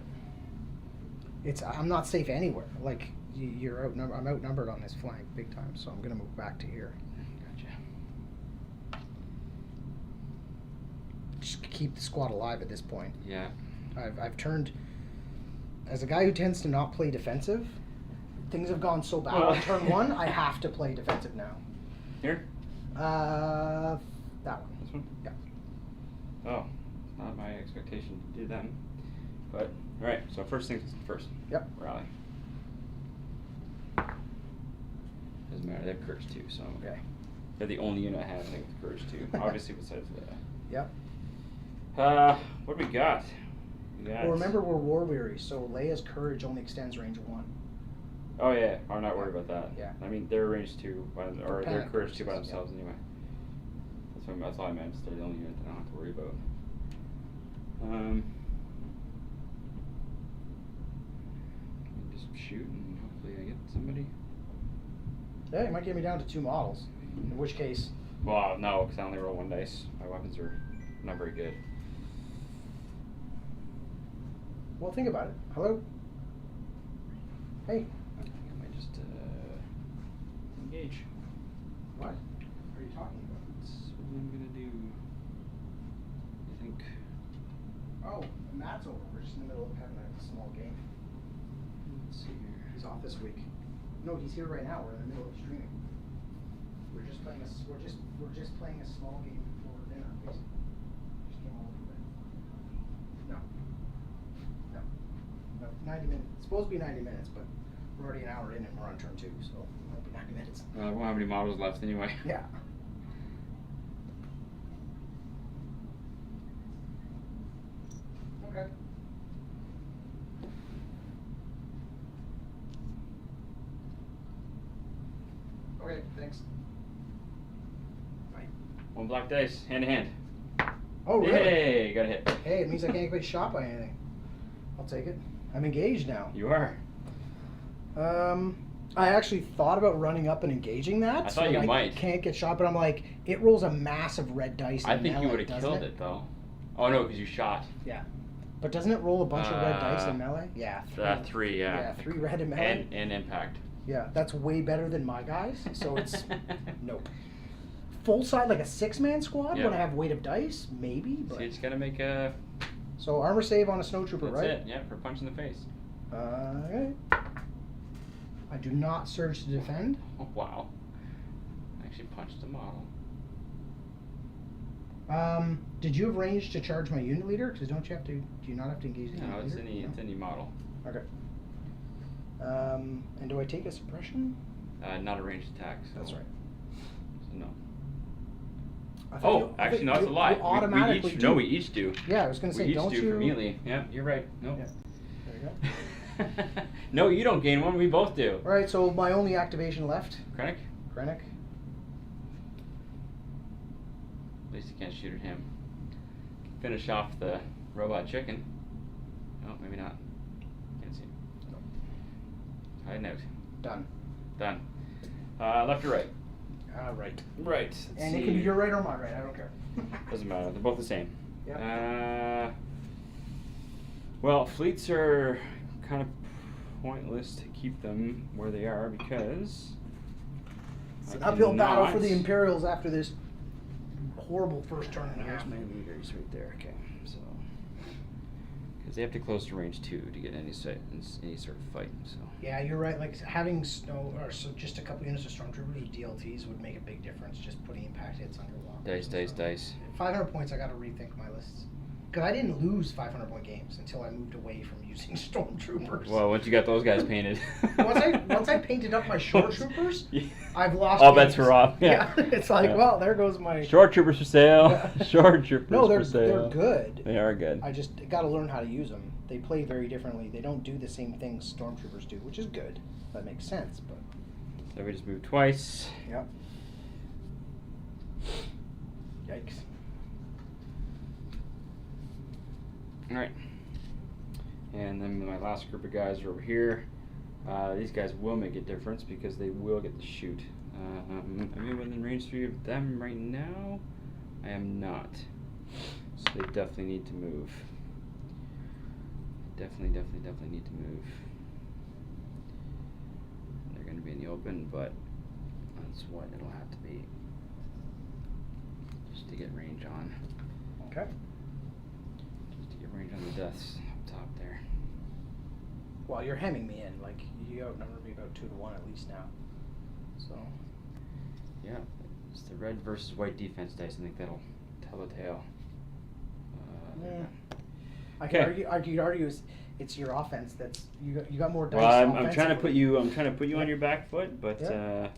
Speaker 1: I'm not safe anywhere. Like you're outnumbered. I'm outnumbered on this flank big time, so I'm gonna move back to here.
Speaker 2: Gotcha.
Speaker 1: Just keep the squad alive at this point.
Speaker 2: Yeah.
Speaker 1: I've turned, as a guy who tends to not play defensive, things have gone so bad on turn 1, I have to play defensive now.
Speaker 2: Here?
Speaker 1: That one.
Speaker 2: This one?
Speaker 1: Yeah.
Speaker 2: Oh, not my expectation to do them. But, alright, so first things first.
Speaker 1: Yep.
Speaker 2: Rally. Doesn't matter, they have courage too, so.
Speaker 1: Okay.
Speaker 2: They're the only unit I have, I think, with courage too. Obviously, besides Leia.
Speaker 1: Yep.
Speaker 2: What do we got? We got.
Speaker 1: Well, remember we're war weary, so Leia's courage only extends range 1.
Speaker 2: Oh, yeah, I'm not worried about that.
Speaker 1: Yeah.
Speaker 2: I mean, they're range 2, or they're
Speaker 1: panic
Speaker 2: courage 2 by
Speaker 1: purposes,
Speaker 2: themselves anyway. That's all I meant, they're the only unit that I don't have to worry about. Just shoot and hopefully I get somebody.
Speaker 1: Yeah, you might get me down to 2 models. In which case,
Speaker 2: Well, no, because I only roll 1 dice. My weapons are not very good.
Speaker 1: well, think about it. Hello? Hey,
Speaker 2: I think I might just engage.
Speaker 1: what are you talking about?
Speaker 2: That's what I'm gonna do. I think.
Speaker 1: Oh, Matt's over. We're just in the middle of having a small game.
Speaker 2: Let's see here.
Speaker 1: He's off this week. No, he's here right now. We're in the middle of streaming. We're just playing a small game before dinner, basically. Just came home from bed. No. 90 minutes. It's supposed to be 90 minutes, but we're already an hour in and we're on turn 2, so it might be 90 minutes.
Speaker 2: I won't have any models left anyway.
Speaker 1: Yeah. Okay. Okay, thanks. Bye.
Speaker 2: 1 black dice, hand to hand.
Speaker 1: Oh, really?
Speaker 2: Hey, got a hit.
Speaker 1: Hey, it means I can't get shot by anything. I'll take it. I'm engaged now.
Speaker 2: You are.
Speaker 1: I actually thought about running up and engaging that.
Speaker 2: I thought you might.
Speaker 1: Can't get shot, but I'm like, it rolls a massive red dice.
Speaker 2: I
Speaker 1: in
Speaker 2: think you
Speaker 1: melee,
Speaker 2: would have
Speaker 1: doesn't
Speaker 2: killed it though. Oh no, because you shot.
Speaker 1: Yeah. But doesn't it roll a bunch of red dice in melee? Yeah.
Speaker 2: 3, yeah.
Speaker 1: Yeah, 3 red in melee.
Speaker 2: And impact.
Speaker 1: Yeah, that's way better than my guys. So it's nope. Full side like a 6-man squad
Speaker 2: Yeah.
Speaker 1: when I have weight of dice, maybe.
Speaker 2: So
Speaker 1: But
Speaker 2: you just gotta make a.
Speaker 1: so armor save on a snowtrooper,
Speaker 2: That's
Speaker 1: right?
Speaker 2: it. Yeah, for a punch in the face.
Speaker 1: Okay. I do not surge to defend.
Speaker 2: Oh wow. I actually punched a model.
Speaker 1: Did you have range to charge my unit leader? Because don't you have to? Do you not have to engage the
Speaker 2: No,
Speaker 1: unit
Speaker 2: it's
Speaker 1: leader?
Speaker 2: any model.
Speaker 1: Okay. And do I take a suppression?
Speaker 2: Not a ranged attack. So.
Speaker 1: That's right.
Speaker 2: So no.
Speaker 1: I thought
Speaker 2: Oh,
Speaker 1: I
Speaker 2: actually
Speaker 1: thought
Speaker 2: no, it's a lie.
Speaker 1: you automatically
Speaker 2: we each,
Speaker 1: do.
Speaker 2: no, we each do.
Speaker 1: Yeah, I was gonna say,
Speaker 2: we each
Speaker 1: don't
Speaker 2: do
Speaker 1: you?
Speaker 2: for melee. Yeah, you're right. Nope.
Speaker 1: Yeah. There you go.
Speaker 2: No, you don't gain one. We both do.
Speaker 1: All right, so my only activation left.
Speaker 2: Krennic?
Speaker 1: Krennic.
Speaker 2: At least you can't shoot at him. Finish off the robot chicken. Oh, maybe not. Can't see him. Hiding out.
Speaker 1: Done.
Speaker 2: Done. Left or right?
Speaker 1: Right.
Speaker 2: Right. Let's
Speaker 1: And
Speaker 2: see.
Speaker 1: it can be your right or my right. I don't care.
Speaker 2: Doesn't matter. They're both the same.
Speaker 1: Yeah.
Speaker 2: Well, fleets are kind of pointless to keep them where they are because
Speaker 1: It's
Speaker 2: I
Speaker 1: an uphill battle for
Speaker 2: cannot-
Speaker 1: the Imperials after this horrible first turn and a
Speaker 2: Here's
Speaker 1: half.
Speaker 2: my leaders right there. Okay, so because they have to close to range 2 to get any sort of fight. So
Speaker 1: Yeah, you're right. Like having snow or so just a couple units of stormtroopers with DLTs would make a big difference. Just putting impact hits on your walk.
Speaker 2: dice.
Speaker 1: 500 points. I got to rethink my lists because I didn't lose 500-point games until I moved away from using stormtroopers.
Speaker 2: Well, once you got those guys painted.
Speaker 1: once I painted up my short troopers,
Speaker 2: Yeah.
Speaker 1: I've lost.
Speaker 2: All bets
Speaker 1: games.
Speaker 2: were off. Yeah.
Speaker 1: It's like,
Speaker 2: Yeah.
Speaker 1: well, there goes my
Speaker 2: Short troopers for sale.
Speaker 1: Yeah.
Speaker 2: Short troopers
Speaker 1: No, they're
Speaker 2: for sale.
Speaker 1: good.
Speaker 2: They are good.
Speaker 1: I just got to learn how to use them. They play very differently. They don't do the same things stormtroopers do, which is good. That makes sense, but
Speaker 2: So we just moved twice.
Speaker 1: yeah. Yikes.
Speaker 2: All right. And then my last group of guys are over here. These guys will make a difference because they will get to shoot. I'm within range 3 of them right now. I am not. So they definitely need to move. Definitely need to move. They're going to be in the open, but that's what it'll have to be. Just to get range on.
Speaker 1: Okay.
Speaker 2: Just to get range on the deaths up top there.
Speaker 1: Well, you're hemming me in. Like you outnumber me about 2-1 at least now. So
Speaker 2: Yeah, it's the red versus white defense dice. I think that'll tell the tale.
Speaker 1: yeah. I
Speaker 2: Okay.
Speaker 1: could argue it's your offense that's you got more dice.
Speaker 2: Well, I'm trying to put
Speaker 1: offensively.
Speaker 2: you. I'm trying to put you on your back foot, but
Speaker 1: Yeah.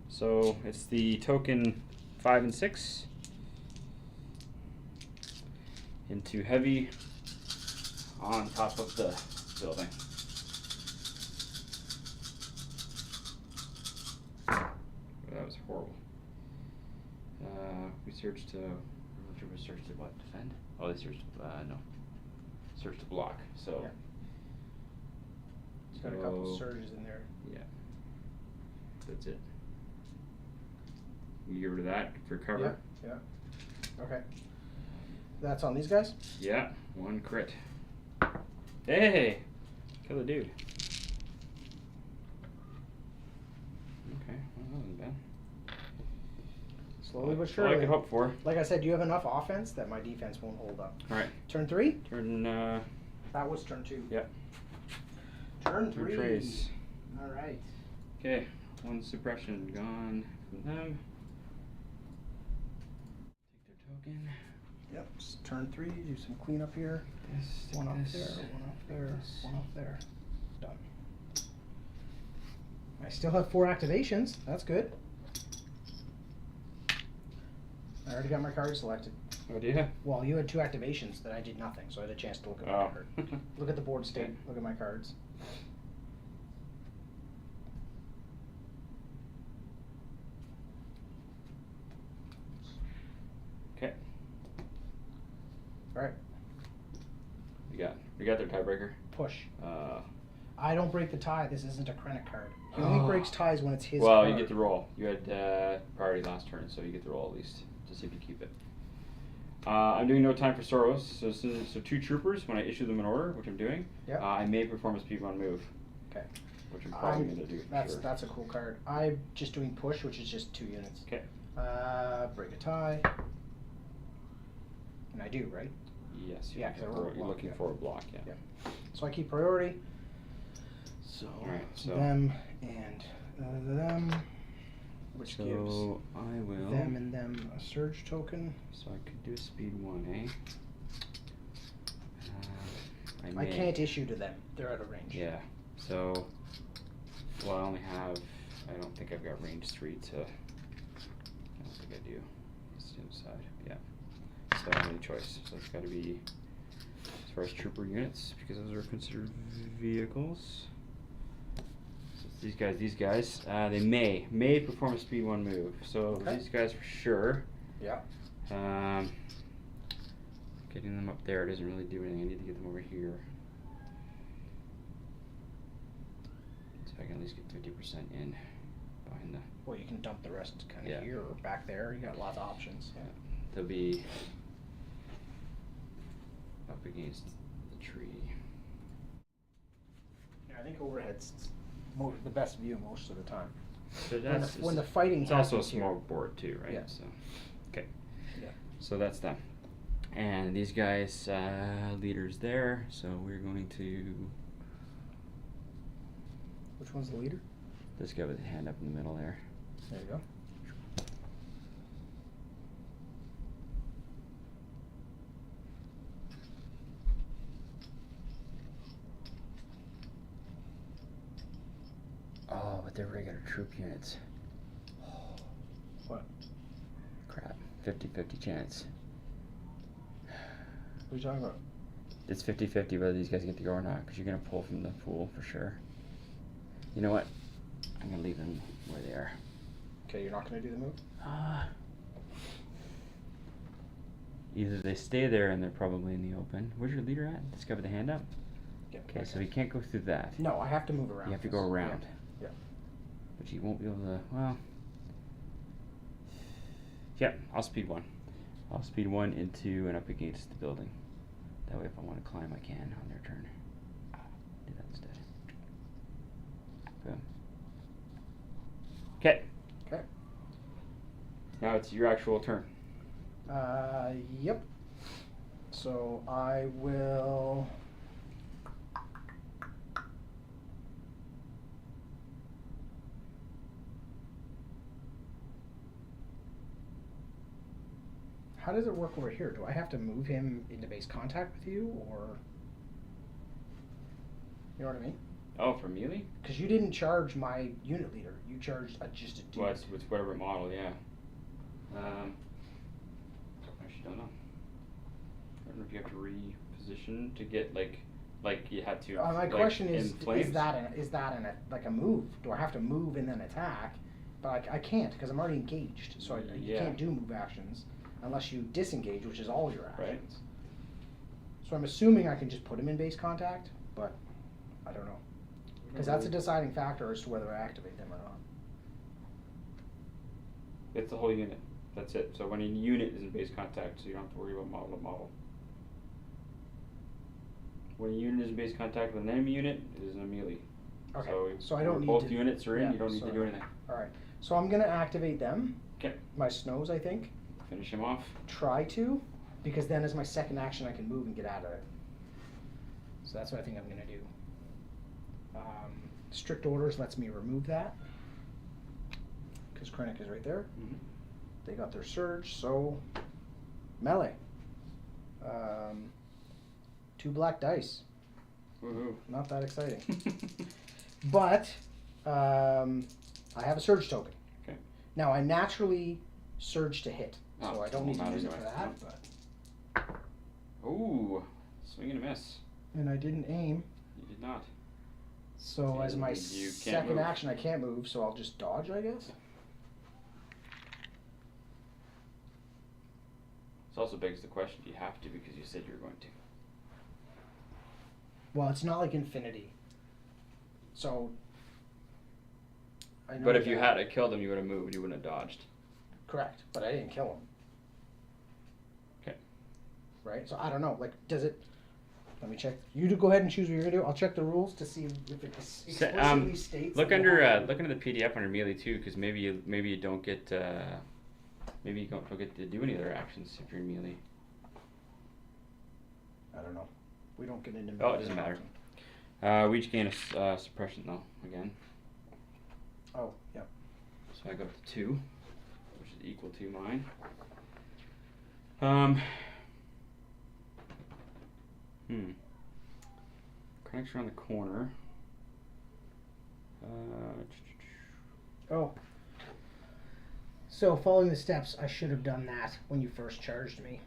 Speaker 2: so it's the token 5 and 6 into heavy on top of the building. That was horrible. We searched to. Troopers searched to what? Defend? Oh, they searched. No. Searched to block. So.
Speaker 1: Yeah. Got a couple
Speaker 2: So-
Speaker 1: surges in there.
Speaker 2: Yeah. That's it. You get rid of that for cover.
Speaker 1: Yeah. Okay. That's on these guys?
Speaker 2: Yeah. 1 crit. Hey! Kill the dude. Okay, well, that wasn't bad.
Speaker 1: Slowly but
Speaker 2: All I
Speaker 1: surely.
Speaker 2: could hope for.
Speaker 1: Like I said, you have enough offense that my defense won't hold up.
Speaker 2: Alright.
Speaker 1: Turn 3?
Speaker 2: Turn,
Speaker 1: That was turn 2.
Speaker 2: Yep.
Speaker 1: Turn
Speaker 2: Turn
Speaker 1: 3.
Speaker 2: trace.
Speaker 1: Alright.
Speaker 2: Okay, 1 suppression gone from them. Take their token.
Speaker 1: Yep. Turn 3. Do some cleanup here.
Speaker 2: This,
Speaker 1: One up
Speaker 2: this,
Speaker 1: there. One up there.
Speaker 2: this.
Speaker 1: One up there. Done. I still have 4 activations. That's good. I already got my card selected.
Speaker 2: Oh, do you?
Speaker 1: Well, you had 2 activations that I did nothing, so I had a chance to look at my
Speaker 2: Oh.
Speaker 1: card. Look at the board state.
Speaker 2: Okay.
Speaker 1: Look at my cards.
Speaker 2: Okay.
Speaker 1: All right.
Speaker 2: We got their tiebreaker.
Speaker 1: Push.
Speaker 2: Uh,
Speaker 1: I don't break the tie. This isn't a Krennic card. He only
Speaker 2: Oh.
Speaker 1: breaks ties when it's his
Speaker 2: well,
Speaker 1: card.
Speaker 2: you get to roll. You had priority last turn, so you get to roll at least to see if you keep it. I'm doing no time for sorrows. So 2 troopers when I issue them in order, which I'm doing.
Speaker 1: Yep.
Speaker 2: I may perform a speed 1 move.
Speaker 1: Okay.
Speaker 2: Which I'm probably going to do. For
Speaker 1: That's
Speaker 2: sure.
Speaker 1: that's a cool card. I'm just doing push, which is just 2 units.
Speaker 2: Okay.
Speaker 1: Break a tie. And I do, right?
Speaker 2: Yes.
Speaker 1: Yeah, 'cause I rolled a
Speaker 2: You're
Speaker 1: block,
Speaker 2: looking
Speaker 1: yeah.
Speaker 2: for a block. Yeah.
Speaker 1: Yeah. So I keep priority. So,
Speaker 2: Alright, so-
Speaker 1: them and them, which gives
Speaker 2: So I will.
Speaker 1: them and them a surge token.
Speaker 2: So I could do a speed 1, eh? I
Speaker 1: I
Speaker 2: may.
Speaker 1: can't issue to them. They're out of range.
Speaker 2: Yeah. So, well, I only have. I don't think I've got range 3 to. I don't think I do. It's inside. Yeah. So I don't have any choice. So it's got to be as far as trooper units because those are considered vehicles. So it's these guys. They may perform a speed 1 move. So
Speaker 1: Okay.
Speaker 2: these guys for sure.
Speaker 1: Yeah.
Speaker 2: Getting them up there doesn't really do anything. I need to get them over here. So I can at least get 50% in behind the.
Speaker 1: Well, you can dump the rest kind of
Speaker 2: Yeah.
Speaker 1: here or back there. You got lots of options.
Speaker 2: Yeah, they'll be up against the tree.
Speaker 1: Yeah, I think overhead's the best view most of the time.
Speaker 2: So
Speaker 1: When the fighting
Speaker 2: it's also a
Speaker 1: happens here.
Speaker 2: small board too, right?
Speaker 1: Yeah.
Speaker 2: So, okay.
Speaker 1: Yeah.
Speaker 2: So that's them. And these guys, leaders there. So we're going to
Speaker 1: Which one's the leader?
Speaker 2: this guy with the hand up in the middle there.
Speaker 1: There you go.
Speaker 2: Oh, but they're regular troop units.
Speaker 1: What?
Speaker 2: Crap. 50-50 chance.
Speaker 1: What are you talking about?
Speaker 2: It's 50-50 whether these guys get to go or not, because you're going to pull from the pool for sure. You know what? I'm going to leave them where they are.
Speaker 1: Okay, you're not going to do the move?
Speaker 2: Either they stay there and they're probably in the open. Where's your leader at? This guy with the hand up?
Speaker 1: Yeah.
Speaker 2: Okay, so he can't go through that.
Speaker 1: No, I have to move around.
Speaker 2: You have to go
Speaker 1: this.
Speaker 2: around.
Speaker 1: Yeah.
Speaker 2: But you won't be able to, well. Yeah, I'll speed 1. I'll speed 1 into and up against the building. That way if I want to climb, I can on their turn. Do that instead. Boom. Okay.
Speaker 1: Okay.
Speaker 2: Now it's your actual turn.
Speaker 1: Yep. So I will. How does it work over here? Do I have to move him into base contact with you, or you know what I mean?
Speaker 2: Oh, for melee?
Speaker 1: Because you didn't charge my unit leader. You charged just a dude.
Speaker 2: Well, it's with whatever model, yeah. Actually, don't know. I don't know if you have to reposition to get like you had to.
Speaker 1: My
Speaker 2: like,
Speaker 1: question
Speaker 2: in
Speaker 1: is
Speaker 2: flames?
Speaker 1: that like a move? Do I have to move and then attack? But I can't because I'm already engaged. So you
Speaker 2: Yeah.
Speaker 1: can't do move actions unless you disengage, which is all your actions.
Speaker 2: Right.
Speaker 1: So I'm assuming I can just put him in base contact, but I don't know. Because that's a deciding factor as to whether I activate them or not.
Speaker 2: It's the whole unit. That's it. So when a unit is in base contact, so you don't have to worry about model to model. When a unit is in base contact with an enemy unit, it is an melee.
Speaker 1: Okay.
Speaker 2: So
Speaker 1: I don't
Speaker 2: when
Speaker 1: need
Speaker 2: both
Speaker 1: to.
Speaker 2: units are in,
Speaker 1: yeah,
Speaker 2: you don't need to do anything.
Speaker 1: All right. So I'm gonna activate them.
Speaker 2: Okay.
Speaker 1: My snows, I think.
Speaker 2: Finish him off.
Speaker 1: Try to, because then as my second action, I can move and get out of it. So that's what I think I'm gonna do. Strict orders lets me remove that, because Krennic is right there.
Speaker 2: Mm-hmm.
Speaker 1: They got their surge, so melee. 2 black dice.
Speaker 2: Woohoo.
Speaker 1: Not that exciting. But I have a surge token.
Speaker 2: Okay.
Speaker 1: Now I naturally surge to hit, so
Speaker 2: Oh,
Speaker 1: I don't need to
Speaker 2: won't
Speaker 1: use it
Speaker 2: matter
Speaker 1: for
Speaker 2: anyway.
Speaker 1: that. But
Speaker 2: Ooh, swing and a miss.
Speaker 1: and I didn't aim,
Speaker 2: You did not.
Speaker 1: so as my
Speaker 2: And you can't
Speaker 1: second
Speaker 2: move.
Speaker 1: action I can't move, so I'll just dodge, I guess.
Speaker 2: This also begs the question: do you have to because you said you were going to?
Speaker 1: Well, it's not like infinity, so. I know
Speaker 2: But if you
Speaker 1: that-
Speaker 2: had killed him, you would have moved. You wouldn't have dodged.
Speaker 1: Correct, but I didn't kill him.
Speaker 2: Okay.
Speaker 1: Right, so I don't know. Like, does it? Let me check. You do go ahead and choose what you're gonna do. I'll check the rules to see if it explicitly states.
Speaker 2: Look
Speaker 1: that you
Speaker 2: under
Speaker 1: have to-
Speaker 2: look under the PDF under melee too, because maybe you don't get maybe you don't get to do any other actions if you're in melee.
Speaker 1: I don't know. We don't get into.
Speaker 2: Oh, it doesn't matter. We each gain a suppression though again.
Speaker 1: Oh, yep.
Speaker 2: So I go up to 2, which is equal to mine. Krennic's around the corner.
Speaker 1: Oh. So following the steps, I should have done that when you first charged me.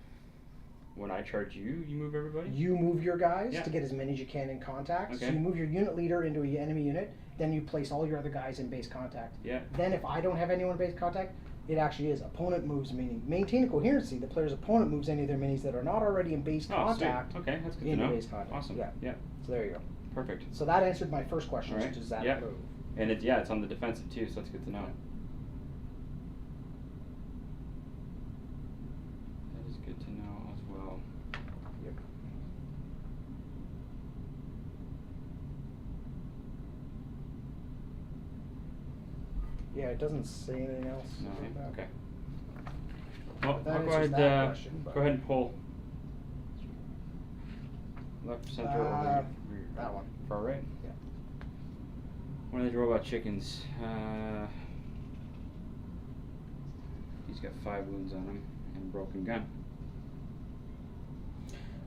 Speaker 2: When I charge you, you move everybody?
Speaker 1: You move your guys
Speaker 2: Yeah.
Speaker 1: to get as many as you can in contact. So
Speaker 2: Okay.
Speaker 1: you move your unit leader into an enemy unit, then you place all your other guys in base contact.
Speaker 2: Yeah.
Speaker 1: Then if I don't have anyone in base contact, it actually is opponent moves, meaning maintain a coherency. The player's opponent moves any of their minis that are not already in base
Speaker 2: Oh,
Speaker 1: contact
Speaker 2: sweet. Okay, that's good to
Speaker 1: into
Speaker 2: know.
Speaker 1: base contact.
Speaker 2: Awesome.
Speaker 1: Yeah.
Speaker 2: Yeah.
Speaker 1: So there you go.
Speaker 2: Perfect.
Speaker 1: So that answered my first question.
Speaker 2: All right.
Speaker 1: Does that
Speaker 2: Yeah.
Speaker 1: move?
Speaker 2: And it's on the defensive too, so that's good to know. That is good to know as well.
Speaker 1: Yep. Yeah, it doesn't say anything else.
Speaker 2: No,
Speaker 1: about that.
Speaker 2: okay. Well,
Speaker 1: That
Speaker 2: I'll go
Speaker 1: answers
Speaker 2: ahead.
Speaker 1: that question, but-
Speaker 2: Go ahead and pull. Left, center, over rear.
Speaker 1: that one.
Speaker 2: Far right.
Speaker 1: Yeah.
Speaker 2: What do they draw about chickens? He's got 5 wounds on him and a broken gun.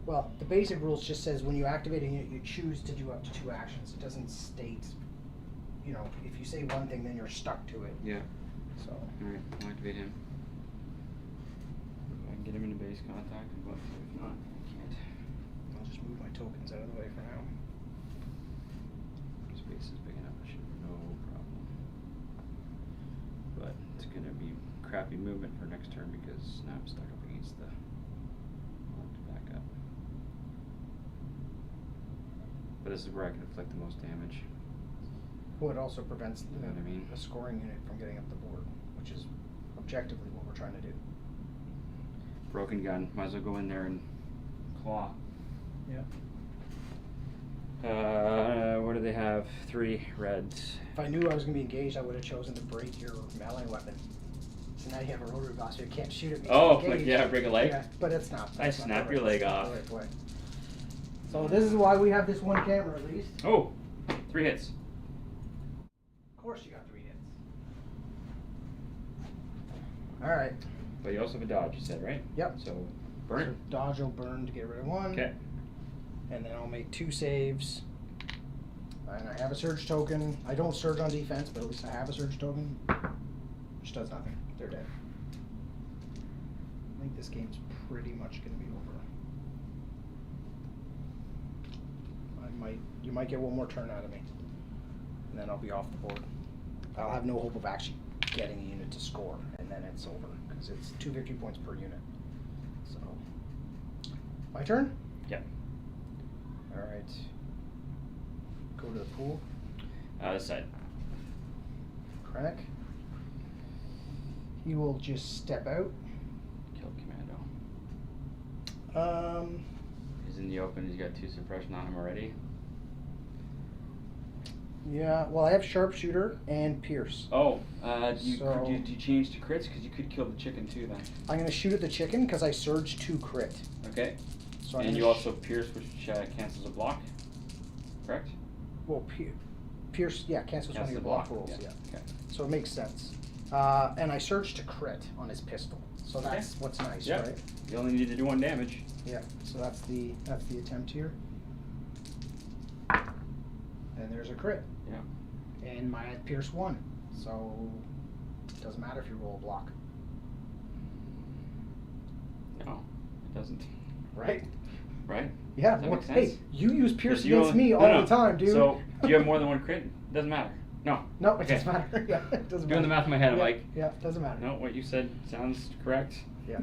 Speaker 1: Well, the basic rules just says when you activate a unit, you choose to do up to 2 actions. It doesn't state, you know, if you say one thing, then you're stuck to it.
Speaker 2: Yeah.
Speaker 1: So.
Speaker 2: Alright, I'll activate him. If I can get him into base contact, I'm going to. If not, I can't.
Speaker 1: I'll just move my tokens out of the way for now.
Speaker 2: Space is big enough, I should have no problem. But it's going to be crappy movement for next turn because now I'm stuck up against the. I'll have to back up. But this is where I can inflict the most damage.
Speaker 1: Well, it also prevents
Speaker 2: You know what I mean?
Speaker 1: the scoring unit from getting up the board, which is objectively what we're trying to do.
Speaker 2: Broken gun, might as well go in there and claw.
Speaker 1: Yeah.
Speaker 2: What do they have? 3 reds.
Speaker 1: If I knew I was going to be engaged, I would have chosen to break your melee weapon. So now you have a rotary blast, so you can't shoot at me.
Speaker 2: Oh,
Speaker 1: Engaged.
Speaker 2: like, yeah, break a leg?
Speaker 1: Yeah, but it's not.
Speaker 2: I
Speaker 1: that's not
Speaker 2: snap
Speaker 1: the
Speaker 2: your
Speaker 1: right-
Speaker 2: leg
Speaker 1: that's not
Speaker 2: off.
Speaker 1: the right play. So this is why we have this one camera at least.
Speaker 2: Oh! 3 hits.
Speaker 1: Of course you got 3 hits. Alright.
Speaker 2: But you also have a dodge, you said, right?
Speaker 1: Yep.
Speaker 2: So, burn it.
Speaker 1: So dodge will burn to get rid of 1.
Speaker 2: Okay.
Speaker 1: And then I'll make 2 saves. And I have a surge token. I don't surge on defense, but at least I have a surge token. Which does nothing. They're dead. I think this game's pretty much going to be over. You might get one more turn out of me. And then I'll be off the board. I'll have no hope of actually getting a unit to score. And then it's over. Because it's 2 victory points per unit. So. My turn?
Speaker 2: Yeah.
Speaker 1: Alright. Go to the pool.
Speaker 2: This side.
Speaker 1: Krennic. He will just step out.
Speaker 2: Kill Commando.
Speaker 1: Um,
Speaker 2: He's in the open. He's got 2 suppression on him already.
Speaker 1: yeah, well, I have sharpshooter and pierce.
Speaker 2: Oh, do you change to crits? Because you could kill the chicken too then.
Speaker 1: I'm going to shoot at the chicken because I surge 2 crit.
Speaker 2: Okay.
Speaker 1: So I'm
Speaker 2: And
Speaker 1: gonna
Speaker 2: you also pierce, which cancels a block. Correct?
Speaker 1: Well, pierce, yeah, cancels one of your block rolls, yeah.
Speaker 2: Okay.
Speaker 1: So it makes sense. And I surge to crit on his pistol. So that's what's nice,
Speaker 2: Yep.
Speaker 1: right?
Speaker 2: You only need to do 1 damage.
Speaker 1: Yeah, so that's the attempt here. And there's a crit.
Speaker 2: Yeah.
Speaker 1: And my pierce 1. So it doesn't matter if you roll a block.
Speaker 2: No, it doesn't.
Speaker 1: Right?
Speaker 2: Right?
Speaker 1: Yeah,
Speaker 2: Does that
Speaker 1: well,
Speaker 2: make
Speaker 1: hey,
Speaker 2: sense?
Speaker 1: you use pierce
Speaker 2: You
Speaker 1: against
Speaker 2: only-
Speaker 1: me
Speaker 2: no,
Speaker 1: all
Speaker 2: no.
Speaker 1: the time, dude.
Speaker 2: So, do you have more than 1 crit? Doesn't matter. No.
Speaker 1: No, it
Speaker 2: Okay.
Speaker 1: doesn't matter. Yeah, it doesn't
Speaker 2: Doing the
Speaker 1: matter.
Speaker 2: math in my head, I'm
Speaker 1: Yeah,
Speaker 2: like,
Speaker 1: yeah, doesn't matter.
Speaker 2: no, what you said sounds correct.
Speaker 1: Yeah.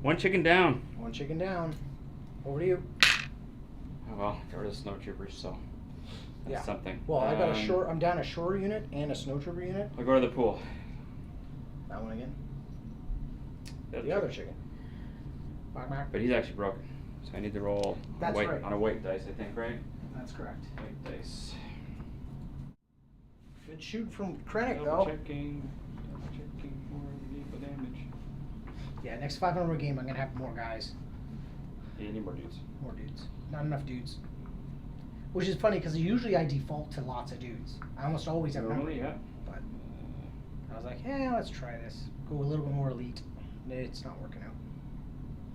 Speaker 2: 1 chicken down.
Speaker 1: 1 chicken down. Over to you.
Speaker 2: Oh well, got rid of the snow troopers, so that's
Speaker 1: Yeah.
Speaker 2: something.
Speaker 1: Well, I got I'm down a shore unit and a snow trooper unit.
Speaker 2: I'll go to the pool.
Speaker 1: That one again.
Speaker 2: That's
Speaker 1: The other chicken. Back, back.
Speaker 2: But he's actually broken, so I need to roll
Speaker 1: That's
Speaker 2: white,
Speaker 1: right.
Speaker 2: on a white dice, I think, right?
Speaker 1: That's correct.
Speaker 2: White dice.
Speaker 1: Good shoot from Krennic,
Speaker 2: Double
Speaker 1: though.
Speaker 2: checking for vehicle damage.
Speaker 1: Yeah, next 500 game, I'm going to have more guys.
Speaker 2: Yeah, you need more dudes.
Speaker 1: More dudes. Not enough dudes. Which is funny, because usually I default to lots of dudes. I almost always have
Speaker 2: Normally,
Speaker 1: number.
Speaker 2: yeah.
Speaker 1: But I was like, yeah, let's try this. Go a little bit more elite. It's not working out.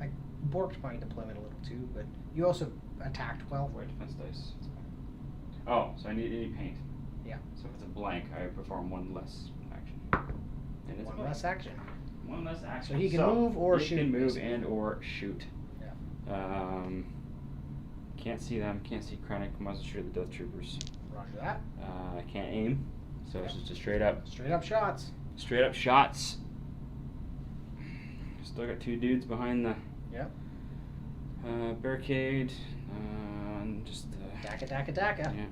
Speaker 1: I borked my deployment a little too, but you also attacked well.
Speaker 2: White defense dice. Oh, so I need paint.
Speaker 1: Yeah.
Speaker 2: So if it's a blank, I perform 1 less action. And it's a
Speaker 1: One
Speaker 2: blank.
Speaker 1: less action.
Speaker 2: 1 less action.
Speaker 1: So he can move or
Speaker 2: he
Speaker 1: shoot,
Speaker 2: can move
Speaker 1: basically.
Speaker 2: and or shoot.
Speaker 1: Yeah.
Speaker 2: Can't see them. Can't see Krennic. Muzzle shoot the Death Troopers.
Speaker 1: Roger that.
Speaker 2: I can't aim, so it's just a straight up
Speaker 1: shots.
Speaker 2: Straight up shots. Still got 2 dudes behind the
Speaker 1: Yep.
Speaker 2: barricade. And just
Speaker 1: Daka, daka, daka.
Speaker 2: yeah.